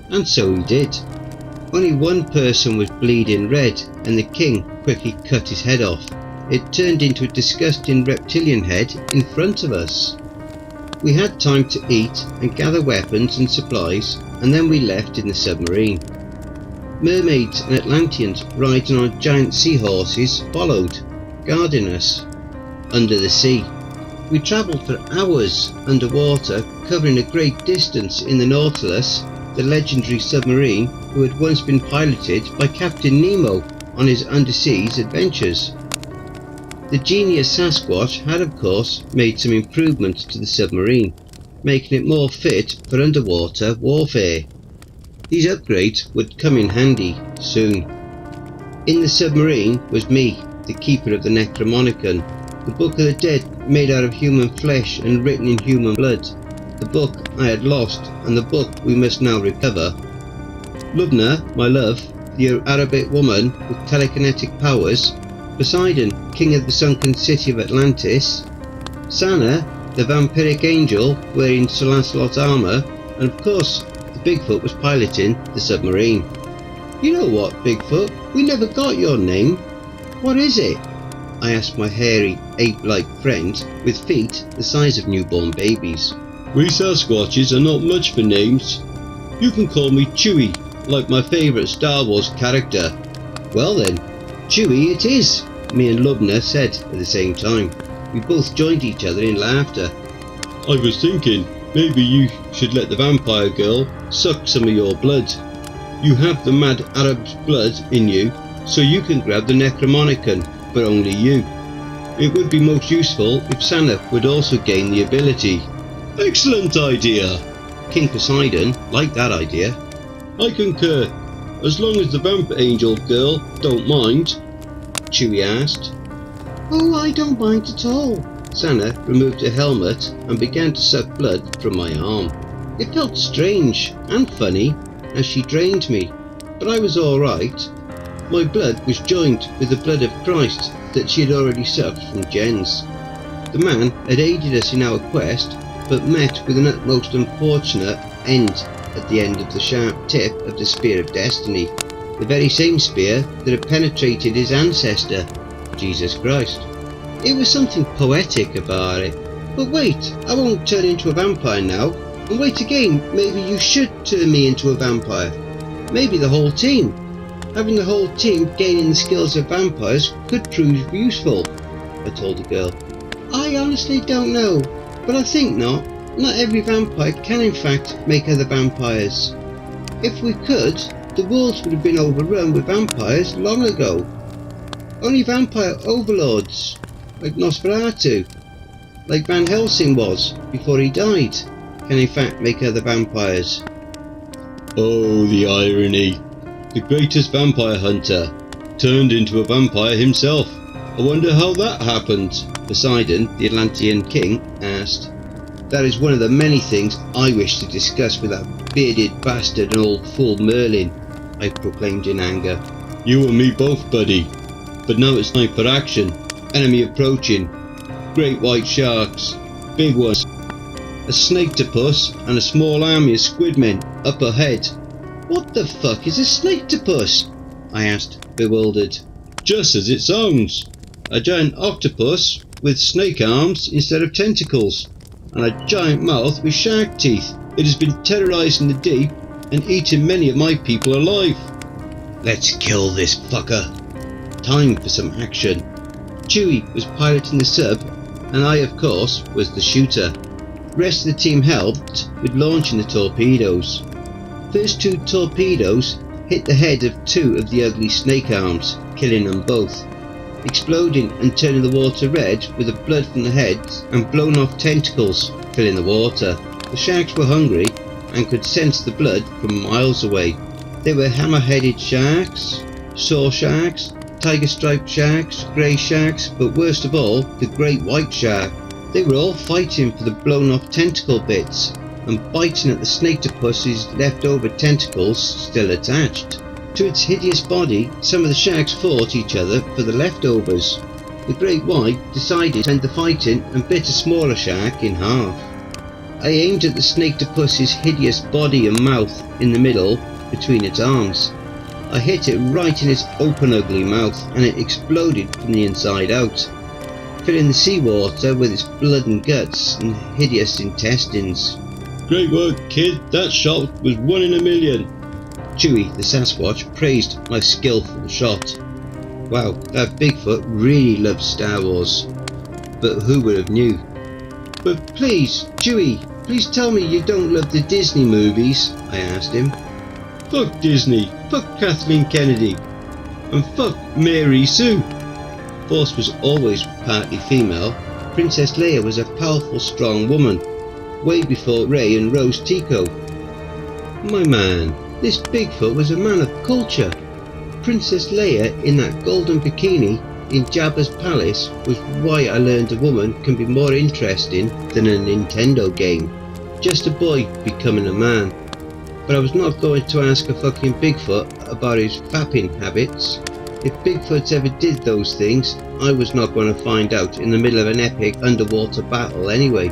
Speaker 2: And so he did. Only one person was bleeding red, and the king quickly cut his head off. It turned into a disgusting reptilian head in front of us. We had time to eat and gather weapons and supplies, and then we left in the submarine. Mermaids and Atlanteans riding on giant seahorses followed, guarding us. Under the sea, we travelled for hours underwater, covering a great distance in the Nautilus, the legendary submarine who had once been piloted by Captain Nemo on his underseas adventures. The genius Sasquatch had of course made some improvements to the submarine, making it more fit for underwater warfare. These upgrades would come in handy soon. In the submarine was me, the keeper of the Necronomicon, the book of the dead made out of human flesh and written in human blood, the book I had lost and the book we must now recover. Lubna, my love, the Arabic woman with telekinetic powers, Poseidon, king of the sunken city of Atlantis, Sana, the vampiric angel wearing Sir Lancelot's armour, and of course the Bigfoot was piloting the submarine. You know what, Bigfoot? We never got your name. What is it? I asked my hairy, ape-like friend with feet the size of newborn babies. We Sasquatches are not much for names. You can call me Chewie, like my favourite Star Wars character. Well then, Chewie it is, me and Lubna said at the same time. We both joined each other in laughter. I was thinking, maybe you should let the vampire girl suck some of your blood. You have the mad Arab's blood in you, so you can grab the Necronomicon, but only you. It would be most useful if Sana would also gain the ability. Excellent idea! King Poseidon liked that idea. I concur, as long as the vamp angel girl don't mind, Chewie asked. Oh, I don't mind at all. Sana removed her helmet and began to suck blood from my arm. It felt strange and funny as she drained me, but I was alright. My blood was joined with the blood of Christ that she had already sucked from Jen's. The man had aided us in our quest, but met with an utmost unfortunate end at the end of the sharp tip of the Spear of Destiny, the very same spear that had penetrated his ancestor, Jesus Christ. It was something poetic about it. But wait, I won't turn into a vampire now. And wait again, maybe you should turn me into a vampire. Maybe the whole team. Having the whole team gaining the skills of vampires could prove useful, I told the girl. I honestly don't know, but I think not. Not every vampire can in fact make other vampires. If we could, the world would have been overrun with vampires long ago. Only vampire overlords, like Nosferatu, like Van Helsing was before he died, can in fact make other vampires. Oh, the irony. The greatest vampire hunter turned into a vampire himself. I wonder how that happened, Poseidon, the Atlantean king, asked. That is one of the many things I wish to discuss with that bearded bastard and old fool Merlin, I proclaimed in anger. You and me both, buddy. But now it's time for action. Enemy approaching. Great white sharks. Big ones. A snaketopus and a small army of squidmen up ahead. What the fuck is a snaketopus? I asked, bewildered. Just as it sounds. A giant octopus with snake arms instead of tentacles, and a giant mouth with shark teeth. It has been terrorising the deep and eating many of my people alive. Let's kill this fucker. Time for some action. Chewie was piloting the sub, and I of course was the shooter. The rest of the team helped with launching the torpedoes. First 2 torpedoes hit the head of 2 of the ugly snake arms, killing them both, exploding and turning the water red with the blood from the heads and blown off tentacles filling the water. The sharks were hungry and could sense the blood from miles away. They were hammer-headed sharks, saw sharks, tiger-striped sharks, grey sharks, but worst of all, the great white shark. They were all fighting for the blown off tentacle bits and biting at the snake-to-puss's leftover tentacles still attached. To its hideous body, some of the sharks fought each other for the leftovers. The great white decided to end the fighting and bit a smaller shark in half. I aimed at the snake-to-puss's hideous body and mouth in the middle between its arms. I hit it right in its open ugly mouth and it exploded from the inside out, filling the seawater with its blood and guts and hideous intestines.
Speaker 3: Great work, kid. That shot was 1 in a million.
Speaker 2: Chewie, the Sasquatch, praised my skillful shot. Wow, that Bigfoot really loves Star Wars. But who would have knew? But please, Chewie, please tell me you don't love the Disney movies, I asked him.
Speaker 3: Fuck Disney, fuck Kathleen Kennedy, and fuck Mary Sue.
Speaker 2: Force was always partly female. Princess Leia was a powerful, strong woman, way before Rey and Rose Tico. My man, this Bigfoot was a man of culture. Princess Leia in that golden bikini in Jabba's palace was why I learned a woman can be more interesting than a Nintendo game. Just a boy becoming a man. But I was not going to ask a fucking Bigfoot about his fapping habits. If Bigfoots ever did those things, I was not going to find out in the middle of an epic underwater battle anyway.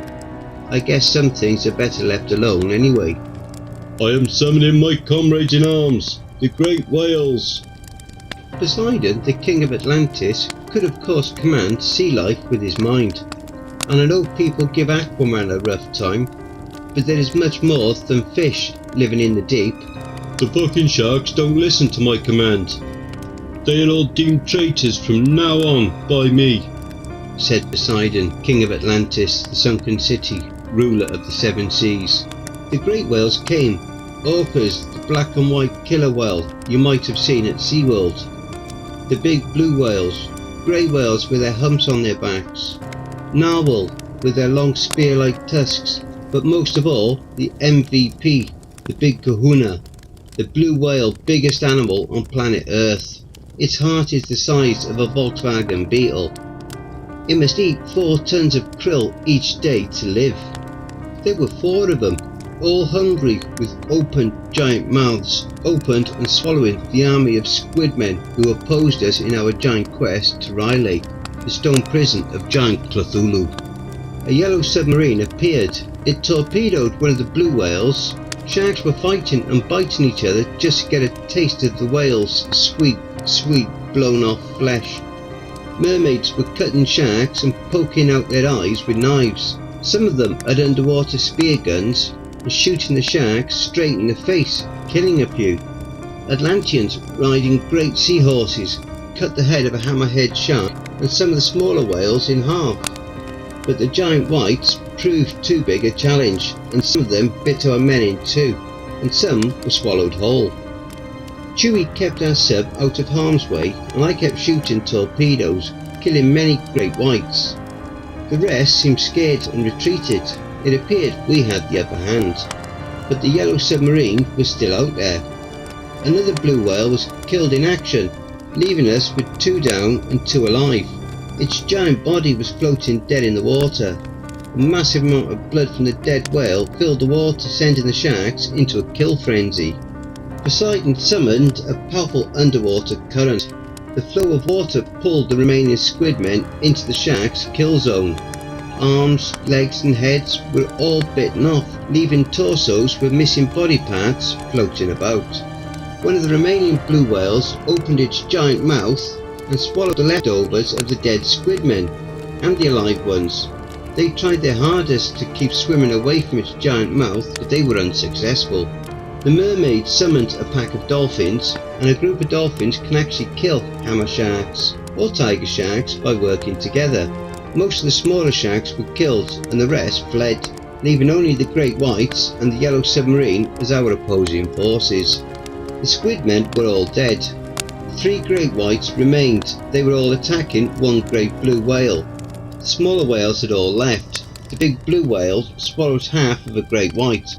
Speaker 2: I guess some things are better left alone anyway.
Speaker 3: I am summoning my comrades in arms, the great whales.
Speaker 2: Poseidon, the king of Atlantis, could of course command sea life with his mind. And I know people give Aquaman a rough time, but there is much more than fish living in the deep.
Speaker 3: The fucking sharks don't listen to my command. They are all deemed traitors from now on by me,
Speaker 2: said Poseidon, king of Atlantis, the sunken city, ruler of the 7 seas. The great whales came, orcas, the black and white killer whale you might have seen at SeaWorld, the big blue whales, grey whales with their humps on their backs, narwhal with their long spear-like tusks, but most of all the MVP, the big kahuna, the blue whale, biggest animal on planet Earth. Its heart is the size of a Volkswagen Beetle. It must eat 4 tons of krill each day to live. There were 4 of them, all hungry, with open giant mouths, opened and swallowing the army of squidmen who opposed us in our giant quest to Riley, the stone prison of giant Cthulhu. A yellow submarine appeared. It torpedoed one of the blue whales. Sharks were fighting and biting each other just to get a taste of the whale's sweet, blown off flesh. Mermaids were cutting sharks and poking out their eyes with knives. Some of them had underwater spear guns and shooting the sharks straight in the face, killing a few. Atlanteans riding great seahorses cut the head of a hammerhead shark and some of the smaller whales in half. But the giant whites proved too big a challenge, and some of them bit our men in 2, and some were swallowed whole. Chewie kept our sub out of harm's way, and I kept shooting torpedoes, killing many great whites. The rest seemed scared and retreated. It appeared we had the upper hand, but the yellow submarine was still out there. Another blue whale was killed in action, leaving us with 2 down and 2 alive. Its giant body was floating dead in the water. A massive amount of blood from the dead whale filled the water, sending the sharks into a kill frenzy. Poseidon summoned a powerful underwater current. The flow of water pulled the remaining squidmen into the shark's kill zone. Arms, legs and heads were all bitten off, leaving torsos with missing body parts floating about. One of the remaining blue whales opened its giant mouth and swallowed the leftovers of the dead squidmen and the alive ones. They tried their hardest to keep swimming away from its giant mouth, but they were unsuccessful. The mermaid summoned a pack of dolphins, and a group of dolphins can actually kill hammer sharks or tiger sharks by working together. Most of the smaller sharks were killed and the rest fled, leaving only the Great Whites and the Yellow Submarine as our opposing forces. The squid men were all dead. 3 Great Whites remained. They were all attacking 1 Great Blue Whale. The smaller whales had all left. The big blue whale swallowed half of a Great White.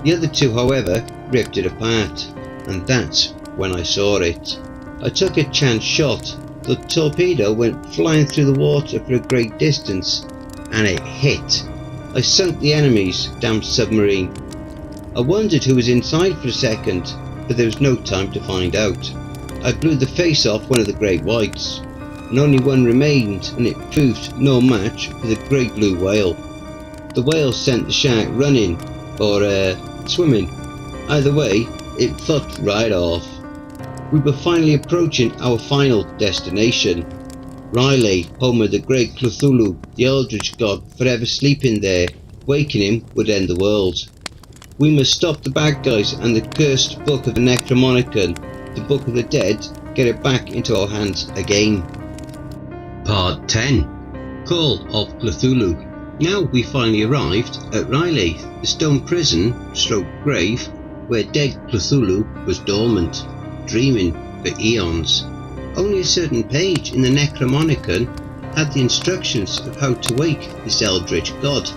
Speaker 2: The other 2, however, ripped it apart, and that's when I saw it. I took a chance shot. The torpedo went flying through the water for a great distance, and it hit. I sunk the enemy's damned submarine. I wondered who was inside for a second, but there was no time to find out. I blew the face off one of the Great Whites, and only one remained, and it proved no match for the Great Blue Whale. The whale sent the shark running, or swimming. Either way, it fucked right off. We were finally approaching our final destination. Riley, home of the great Cthulhu, the eldritch god forever sleeping there. Waking him would end the world. We must stop the bad guys and the cursed book of the Necronomicon, the book of the dead, get it back into our hands again.
Speaker 1: Part 10. Call of Cthulhu. Now we finally arrived at Riley, the stone prison / grave where dead Cthulhu was dormant, dreaming for eons. Only a certain page in the Necronomicon had the instructions of how to wake this eldritch god,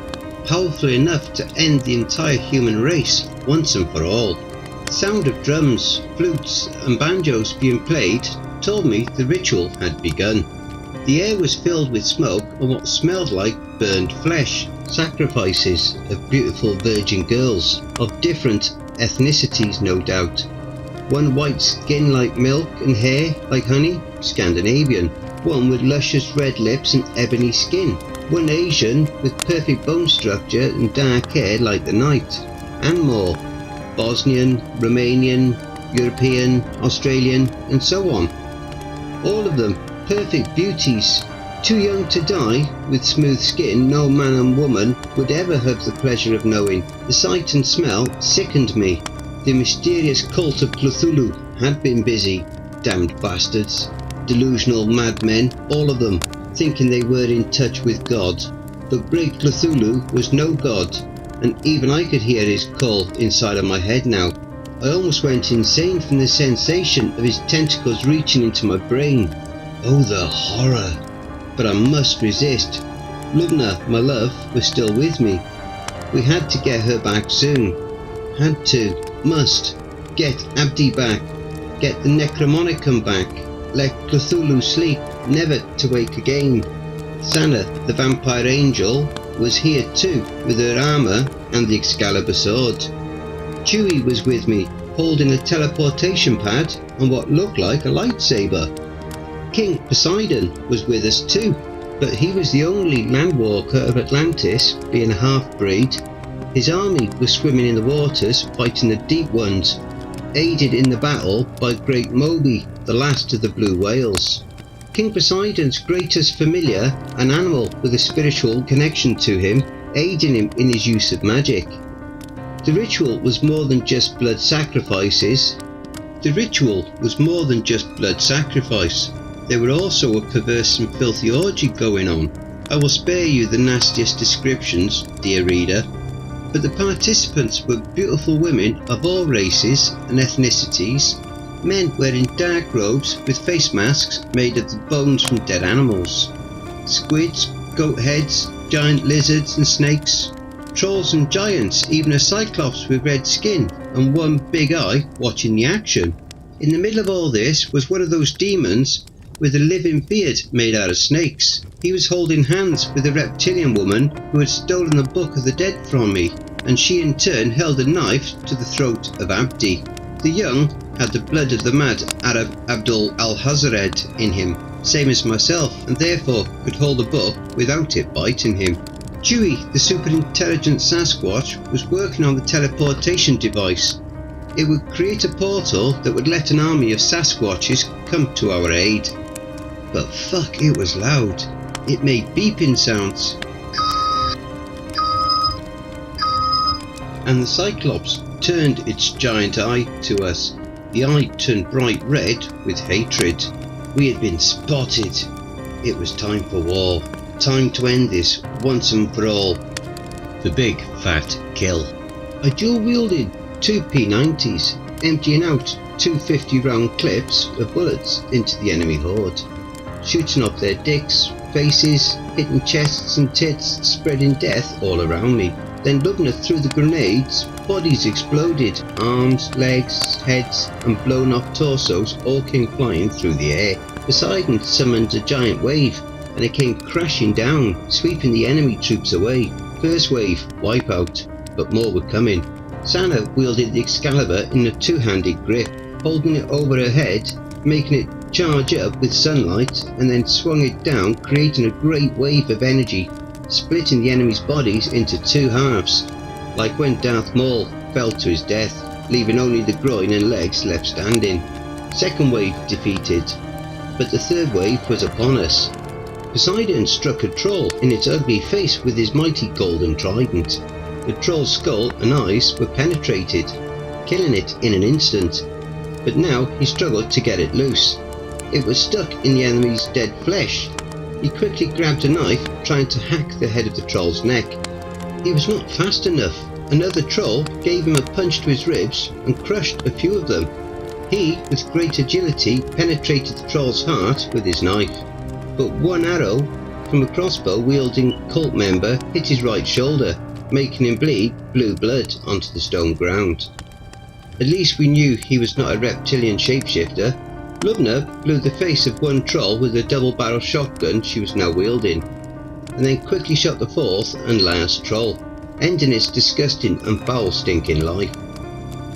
Speaker 1: powerful enough to end the entire human race once and for all. The sound of drums, flutes and banjos being played told me the ritual had begun. The air was filled with smoke and what smelled like burned flesh, sacrifices of beautiful virgin girls, of different ethnicities no doubt. One white skin like milk and hair like honey, Scandinavian. One with luscious red lips and ebony skin. One Asian with perfect bone structure and dark hair like the night. And more. Bosnian, Romanian, European, Australian, and so on. All of them perfect beauties, too young to die, with smooth skin no man and woman would ever have the pleasure of knowing. The sight and smell sickened me. The mysterious cult of Cthulhu had been busy. Damned bastards. Delusional madmen, all of them, thinking they were in touch with God. But great Cthulhu was no god, and even I could hear his call inside of my head now. I almost went insane from the sensation of his tentacles reaching into my brain. Oh, the horror! But I must resist. Lubna, my love, was still with me. We had to get her back soon. Had to. Must. Get Abdi back. Get the Necronomicon back. Let Cthulhu sleep, never to wake again. Sana, the vampire angel, was here too, with her armour and the Excalibur sword. Chewie was with me, holding a teleportation pad and what looked like a lightsaber. King Poseidon was with us too, but he was the only landwalker of Atlantis, being a half-breed. His army was swimming in the waters, fighting the deep ones, aided in the battle by Great Moby, the last of the blue whales. King Poseidon's greatest familiar, an animal with a spiritual connection to him, aiding him in his use of magic. The ritual was more than just blood sacrifices. There were also a perverse and filthy orgy going on. I will spare you the nastiest descriptions, dear reader, but the participants were beautiful women of all races and ethnicities, men wearing dark robes with face masks made of the bones from dead animals, squids, goat heads, giant lizards and snakes, trolls and giants, even a cyclops with red skin and one big eye watching the action. In the middle of all this was one of those demons with a living beard made out of snakes. He was holding hands with a reptilian woman who had stolen the Book of the Dead from me, and she in turn held a knife to the throat of Abdi. The young had the blood of the mad Arab Abdul al-Hazred in him, same as myself, and therefore could hold the book without it biting him. Chewie, the super intelligent Sasquatch, was working on the teleportation device. It would create a portal that would let an army of Sasquatches come to our aid. But fuck, it was loud. It made beeping sounds. And the Cyclops turned its giant eye to us. The eye turned bright red with hatred. We had been spotted. It was time for war. Time to end this once and for all. The big fat kill. I dual wielded 2 P90s, emptying out 250 round clips of bullets into the enemy horde, shooting off their dicks, faces, hitting chests and tits, spreading death all around me. Then Lubna threw the grenades, bodies exploded, arms, legs, heads and blown off torsos all came flying through the air. Poseidon summoned a giant wave and it came crashing down, sweeping the enemy troops away. First wave, wipeout, but more were coming. Sana wielded the Excalibur in a two-handed grip, holding it over her head, making it charge up with sunlight, and then swung it down, creating a great wave of energy, splitting the enemy's bodies into two halves, like when Darth Maul fell to his death, leaving only the groin and legs left standing. Second wave defeated, but the third wave was upon us. Poseidon struck a troll in its ugly face with his mighty golden trident. The troll's skull and eyes were penetrated, killing it in an instant, but now he struggled to get it loose. It was stuck in the enemy's dead flesh. He quickly grabbed a knife, trying to hack the head of the troll's neck. He was not fast enough. Another troll gave him a punch to his ribs and crushed a few of them. He, with great agility, penetrated the troll's heart with his knife, but one arrow from a crossbow wielding cult member hit his right shoulder, making him bleed blue blood onto the stone ground. At least we knew he was not a reptilian shapeshifter. Lubna blew the face of one troll with a double-barrel shotgun she was now wielding, and then quickly shot the fourth and last troll, ending its disgusting and foul-stinking life.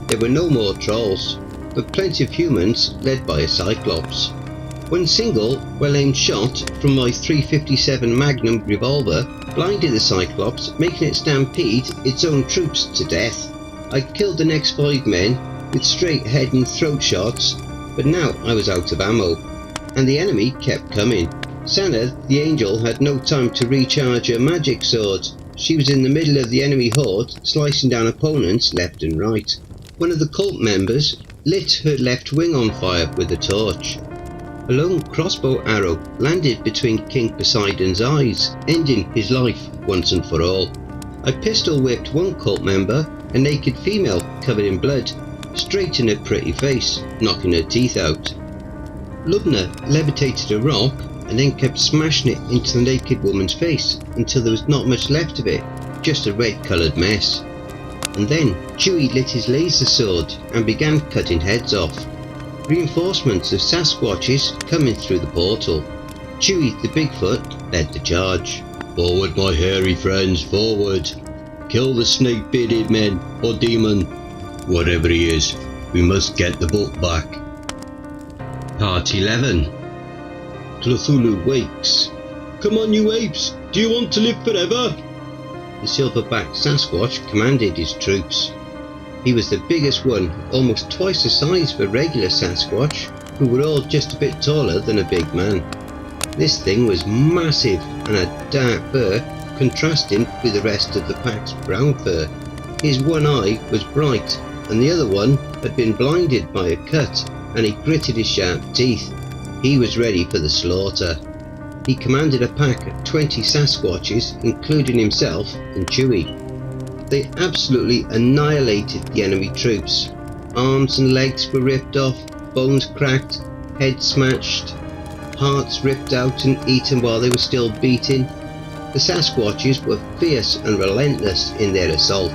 Speaker 1: There were no more trolls, but plenty of humans led by a Cyclops. One single, well-aimed shot from my 357 Magnum revolver blinded the Cyclops, making it stampede its own troops to death. I killed the next 5 men with straight head and throat shots, but now I was out of ammo, and the enemy kept coming. Sana, the angel, had no time to recharge her magic sword. She was in the middle of the enemy horde, slicing down opponents left and right. One of the cult members lit her left wing on fire with a torch. A lone crossbow arrow landed between King Poseidon's eyes, ending his life once and for all. I pistol whipped one cult member, a naked female covered in blood, straight in her pretty face, knocking her teeth out. Lubna levitated a rock and then kept smashing it into the naked woman's face until there was not much left of it, just a red-coloured mess. And then Chewie lit his laser sword and began cutting heads off. Reinforcements of Sasquatches coming through the portal. Chewie the Bigfoot led the charge.
Speaker 3: Forward, my hairy friends, forward! Kill the snake-bearded man or demon, whatever he is. We must get the book back.
Speaker 1: Part 11.
Speaker 3: Cthulhu wakes. Come on, you apes! Do you want to live forever?
Speaker 1: The silverback Sasquatch commanded his troops. He was the biggest one, almost twice the size of a regular Sasquatch, who were all just a bit taller than a big man. This thing was massive and had dark fur, contrasting with the rest of the pack's brown fur. His one eye was bright, and the other one had been blinded by a cut, and he gritted his sharp teeth. He was ready for the slaughter. He commanded a pack of 20 Sasquatches, including himself and Chewie. They absolutely annihilated the enemy troops. Arms and legs were ripped off, bones cracked, heads smashed, hearts ripped out and eaten while they were still beating. The Sasquatches were fierce and relentless in their assault.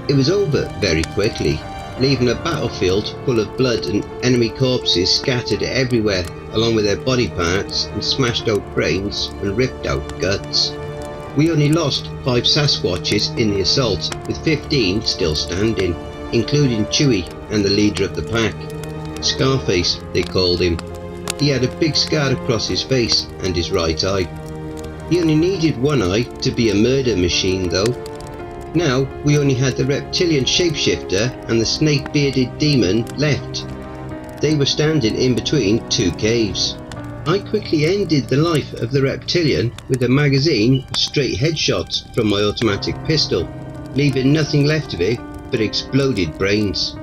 Speaker 1: It was over very quickly, leaving a battlefield full of blood and enemy corpses scattered everywhere, along with their body parts and smashed out brains and ripped out guts. We only lost 5 Sasquatches in the assault, with 15 still standing, including Chewie and the leader of the pack. Scarface, they called him. He had a big scar across his face and his right eye. He only needed one eye to be a murder machine though. Now we only had the reptilian shapeshifter and the snake-bearded demon left. They were standing in between 2 caves. I quickly ended the life of the reptilian with a magazine of straight headshots from my automatic pistol, leaving nothing left of it but exploded brains.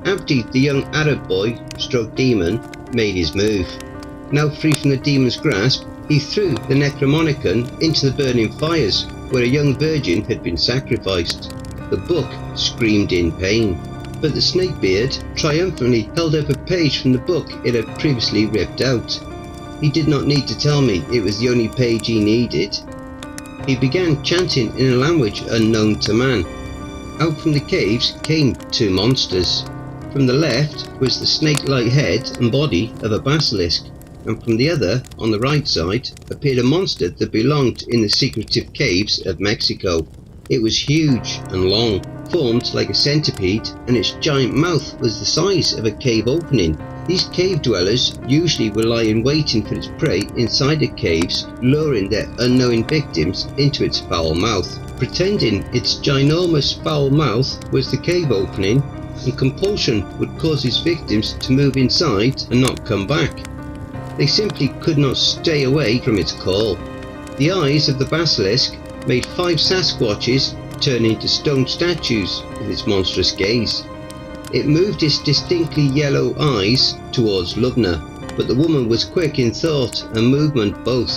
Speaker 1: Abdi, the young Arab boy, stroke demon, made his move. Now free from the demon's grasp, he threw the Necronomicon into the burning fires, where a young virgin had been sacrificed. The book screamed in pain, but the snakebeard triumphantly held up a page from the book it had previously ripped out. He did not need to tell me it was the only page he needed. He began chanting in a language unknown to man. Out from the caves came two monsters. From the left was the snake-like head and body of a basilisk, and from the other, on the right side, appeared a monster that belonged in the secretive caves of Mexico. It was huge and long, formed like a centipede, and its giant mouth was the size of a cave opening. These cave dwellers usually were lying waiting for its prey inside the caves, luring their unknowing victims into its foul mouth, pretending its ginormous foul mouth was the cave opening, and compulsion would cause its victims to move inside and not come back. They simply could not stay away from its call. The eyes of the basilisk made 5 Sasquatches turn into stone statues with its monstrous gaze. It moved its distinctly yellow eyes towards Lubna, but the woman was quick in thought and movement both.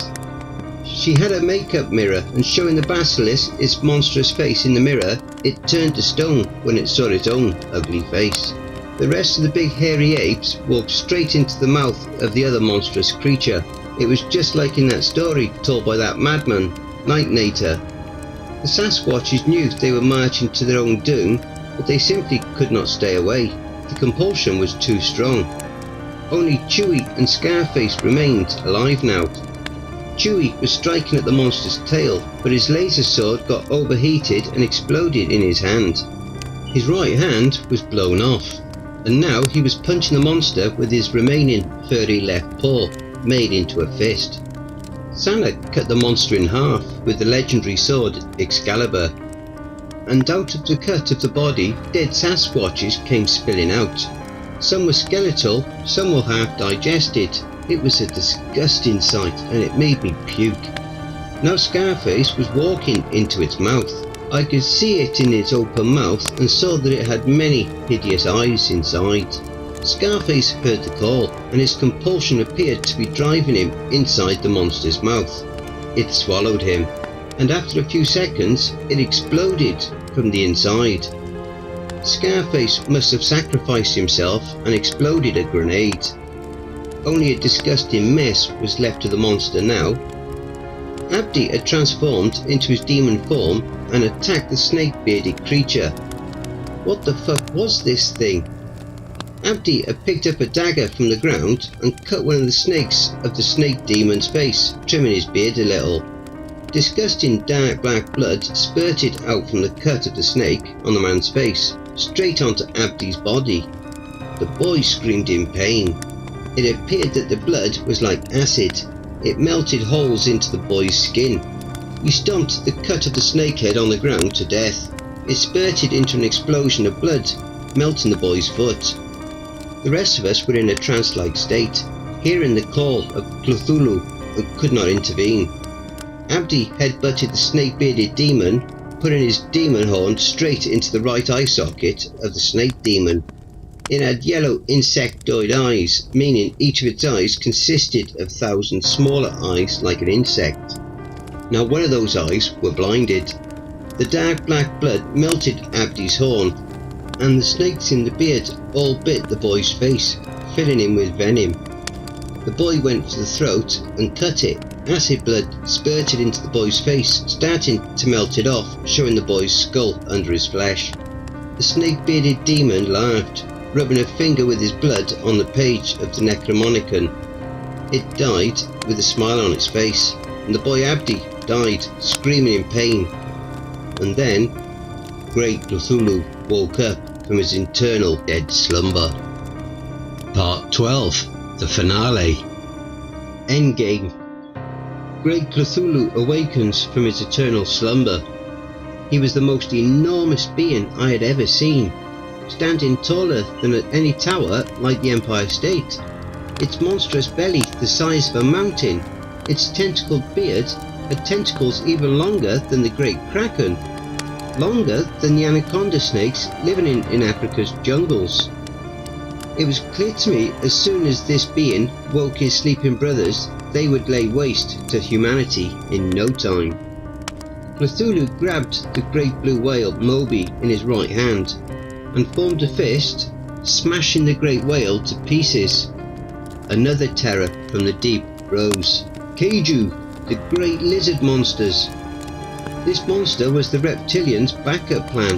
Speaker 1: She had a makeup mirror, and showing the basilisk its monstrous face in the mirror, it turned to stone when it saw its own ugly face. The rest of the big hairy apes walked straight into the mouth of the other monstrous creature. It was just like in that story told by that madman, Nightnator. The Sasquatches knew they were marching to their own doom, but they simply could not stay away. The compulsion was too strong. Only Chewie and Scarface remained alive now. Chewie was striking at the monster's tail, but his laser sword got overheated and exploded in his hand. His right hand was blown off, and now he was punching the monster with his remaining furry left paw, made into a fist. Sana cut the monster in half with the legendary sword Excalibur, and out of the cut of the body, dead Sasquatches came spilling out. Some were skeletal, some were half digested. It was a disgusting sight, and it made me puke. Now Scarface was walking into its mouth. I could see it in its open mouth and saw that it had many hideous eyes inside. Scarface heard the call, and his compulsion appeared to be driving him inside the monster's mouth. It swallowed him, and after a few seconds it exploded from the inside. Scarface must have sacrificed himself and exploded a grenade. Only a disgusting mess was left of the monster now. Abdi had transformed into his demon form and attacked the snake-bearded creature. What the fuck was this thing? Abdi had picked up a dagger from the ground and cut one of the snakes of the snake demon's face, trimming his beard a little. Disgusting dark black blood spurted out from the cut of the snake on the man's face, straight onto Abdi's body. The boy screamed in pain. It appeared that the blood was like acid. It melted holes into the boy's skin. He stomped the cut of the snakehead on the ground to death. It spurted into an explosion of blood, melting the boy's foot. The rest of us were in a trance-like state, hearing the call of Cthulhu, and could not intervene. Abdi headbutted the snake-bearded demon, putting his demon horn straight into the right eye socket of the snake demon. It had yellow insectoid eyes, meaning each of its eyes consisted of 1,000 smaller eyes like an insect. Now one of those eyes were blinded. The dark black blood melted Abdi's horn, and the snakes in the beard all bit the boy's face, filling him with venom. The boy went for the throat and cut it. Acid blood spurted into the boy's face, starting to melt it off, showing the boy's skull under his flesh. The snake-bearded demon laughed, rubbing a finger with his blood on the page of the Necronomicon. It died with a smile on its face, and the boy Abdi died, screaming in pain. And then, Great Cthulhu woke up from his eternal dead slumber.
Speaker 3: Part 12. The Finale.
Speaker 1: Endgame. Great Cthulhu awakens from his eternal slumber. He was the most enormous being I had ever seen, standing taller than at any tower like the Empire State. Its monstrous belly the size of a mountain. Its tentacled beard had tentacles even longer than the great kraken, longer than the anaconda snakes living in Africa's jungles. It was clear to me as soon as this being woke his sleeping brothers, they would lay waste to humanity in no time.
Speaker 2: Cthulhu grabbed the great blue whale Moby in his right hand and formed a fist, smashing the great whale to pieces. Another terror from the deep rose. Kaiju, the great lizard monsters. This monster was the reptilians' backup plan.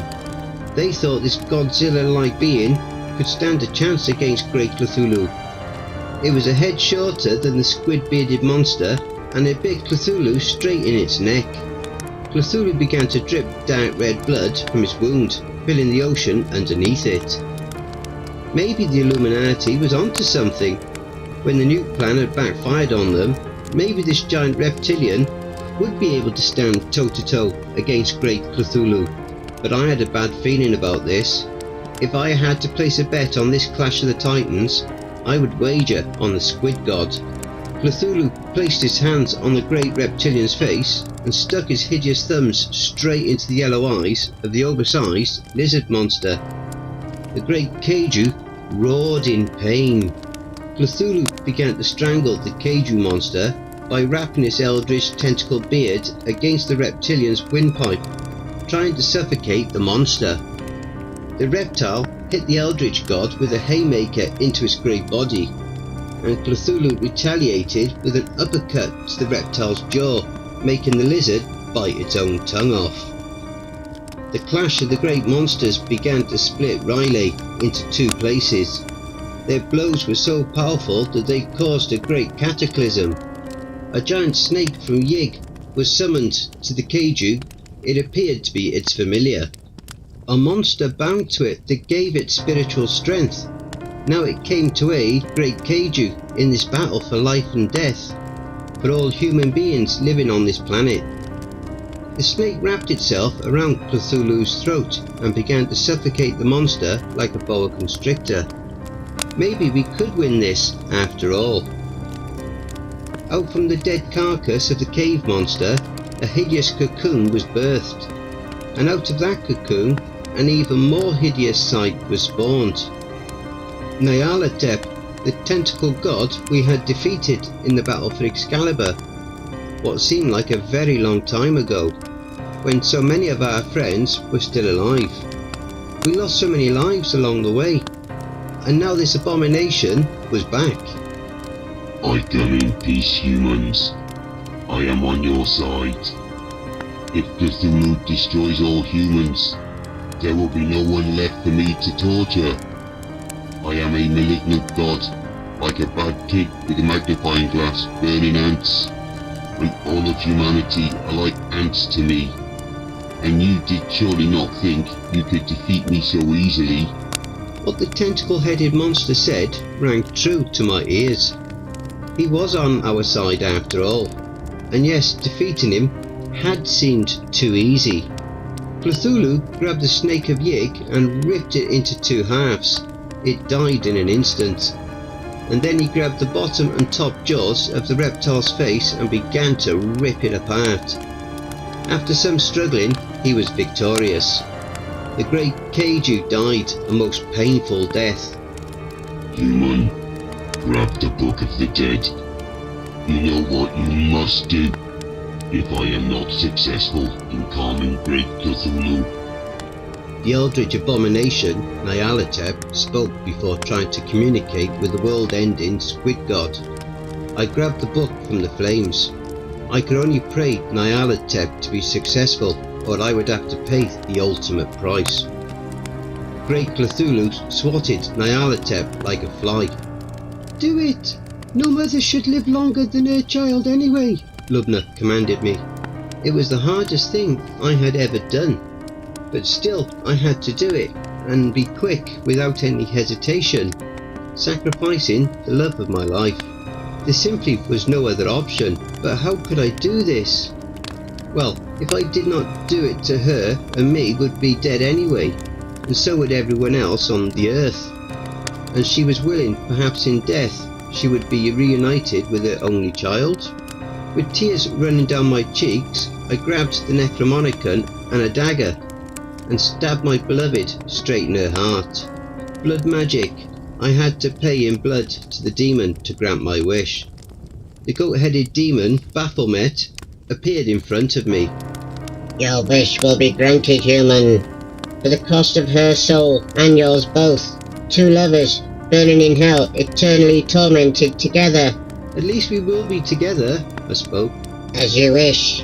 Speaker 2: They thought this Godzilla-like being could stand a chance against Great Cthulhu. It was a head shorter than the squid-bearded monster and it bit Cthulhu straight in its neck. Cthulhu began to drip dark red blood from his wound, filling the ocean underneath it. Maybe the Illuminati was onto something. When the nuke plan had backfired on them, maybe this giant reptilian would be able to stand toe-to-toe against Great Cthulhu. But I had a bad feeling about this. If I had to place a bet on this Clash of the Titans, I would wager on the Squid God. Cthulhu placed his hands on the great reptilian's face and stuck his hideous thumbs straight into the yellow eyes of the oversized lizard monster. The great Kaiju roared in pain. Cthulhu began to strangle the Kaiju monster by wrapping his eldritch tentacle beard against the reptilian's windpipe, trying to suffocate the monster. The reptile hit the eldritch god with a haymaker into his great body, and Cthulhu retaliated with an uppercut to the reptile's jaw, making the lizard bite its own tongue off. The clash of the great monsters began to split Riley into two places. Their blows were so powerful that they caused a great cataclysm. A giant snake from Yig was summoned to the Kaiju. It appeared to be its familiar. A monster bound to it that gave it spiritual strength. Now it came to aid Great Kaiju in this battle for life and death, for all human beings living on this planet. The snake wrapped itself around Cthulhu's throat and began to suffocate the monster like a boa constrictor. Maybe we could win this after all. Out from the dead carcass of the cave monster, a hideous cocoon was birthed, and out of that cocoon an even more hideous sight was spawned. Nyarlathotep, the tentacle god we had defeated in the battle for Excalibur, what seemed like a very long time ago, when so many of our friends were still alive. We lost so many lives along the way, and now this abomination was back.
Speaker 4: I come in peace, humans. I am on your side. If Cthulhu destroys all humans, there will be no one left for me to torture. I am a malignant god, like a bad kid with a magnifying glass burning ants, and all of humanity are like ants to me. And you did surely not think you could defeat me so easily.
Speaker 2: What the tentacle-headed monster said rang true to my ears. He was on our side after all, and yes, defeating him had seemed too easy. Cthulhu grabbed the snake of Yig and ripped it into two halves. It died in an instant, and then he grabbed the bottom and top jaws of the reptile's face and began to rip it apart. After some struggling, he was victorious. The great Kaiju died a most painful death.
Speaker 4: Human, grab the Book of the Dead. You know what you must do if I am not successful in calming Great Cthulhu.
Speaker 2: The eldritch abomination, Nyarlathotep, spoke before trying to communicate with the world-ending squid god. I grabbed the book from the flames. I could only pray Nyarlathotep to be successful, or I would have to pay the ultimate price. Great Cthulhu swatted Nyarlathotep like a fly. "Do it! No mother should live longer than her child anyway," Lubna commanded me. It was the hardest thing I had ever done, but still I had to do it, and be quick without any hesitation, sacrificing the love of my life. There simply was no other option, but how could I do this? Well, if I did not do it to her, and me would be dead anyway, and so would everyone else on the earth. And she was willing, perhaps in death, she would be reunited with her only child. With tears running down my cheeks, I grabbed the Necronomicon and a dagger, and stabbed my beloved straight in her heart. Blood magic. I had to pay in blood to the demon to grant my wish. The goat-headed demon, Baphomet, appeared in front of me.
Speaker 5: Your wish will be granted, human. For the cost of her soul and yours both. Two lovers, burning in hell, eternally tormented together.
Speaker 2: At least we will be together, I spoke.
Speaker 5: As you wish.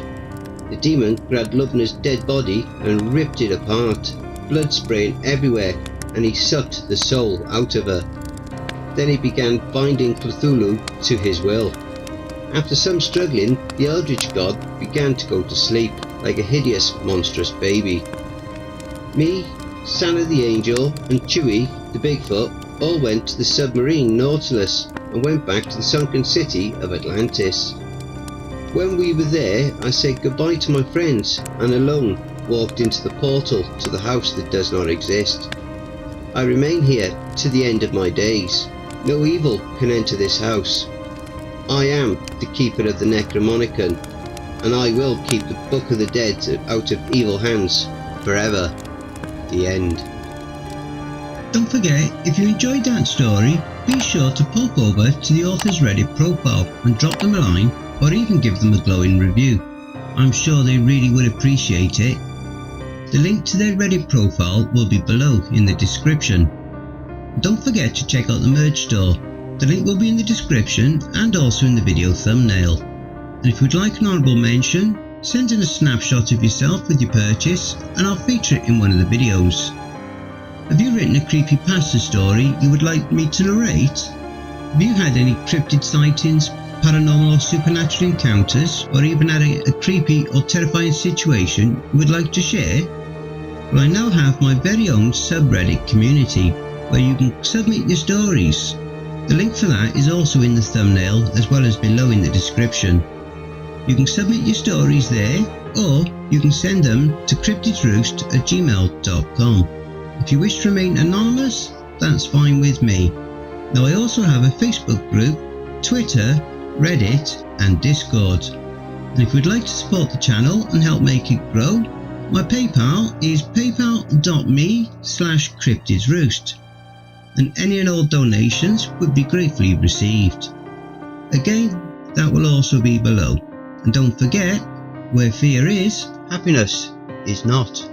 Speaker 2: The demon grabbed Lubna's dead body and ripped it apart, blood spraying everywhere, and he sucked the soul out of her. Then he began binding Cthulhu to his will. After some struggling, the Eldritch God began to go to sleep, like a hideous, monstrous baby. Me, Santa the Angel, and Chewie, the Bigfoot, all went to the submarine Nautilus and went back to the sunken city of Atlantis. When we were there, I said goodbye to my friends and alone walked into the portal to the house that does not exist. I remain here to the end of my days. No evil can enter this house. I am the keeper of the Necronomicon, and I will keep the Book of the Dead out of evil hands forever. The end.
Speaker 1: Don't forget, if you enjoyed that story, be sure to pop over to the author's Reddit profile and drop them a line, or even give them a glowing review. I'm sure they really would appreciate it. The link to their Reddit profile will be below in the description. Don't forget to check out the merch store. The link will be in the description and also in the video thumbnail. And if you'd like an honourable mention, send in a snapshot of yourself with your purchase and I'll feature it in one of the videos. Have you written a creepypasta story you would like me to narrate? Have you had any cryptid sightings, paranormal or supernatural encounters, or even had a creepy or terrifying situation you would like to share? Well, I now have my very own subreddit community where you can submit your stories. The link for that is also in the thumbnail as well as below in the description. You can submit your stories there, or you can send them to cryptidsroost@gmail.com. If you wish to remain anonymous, that's fine with me. Now I also have a Facebook group, Twitter, Reddit and Discord. And if you'd like to support the channel and help make it grow, my PayPal is paypal.me/cryptidsroost. And any and all donations would be gratefully received. Again, that will also be below. And don't forget, where fear is, happiness is not.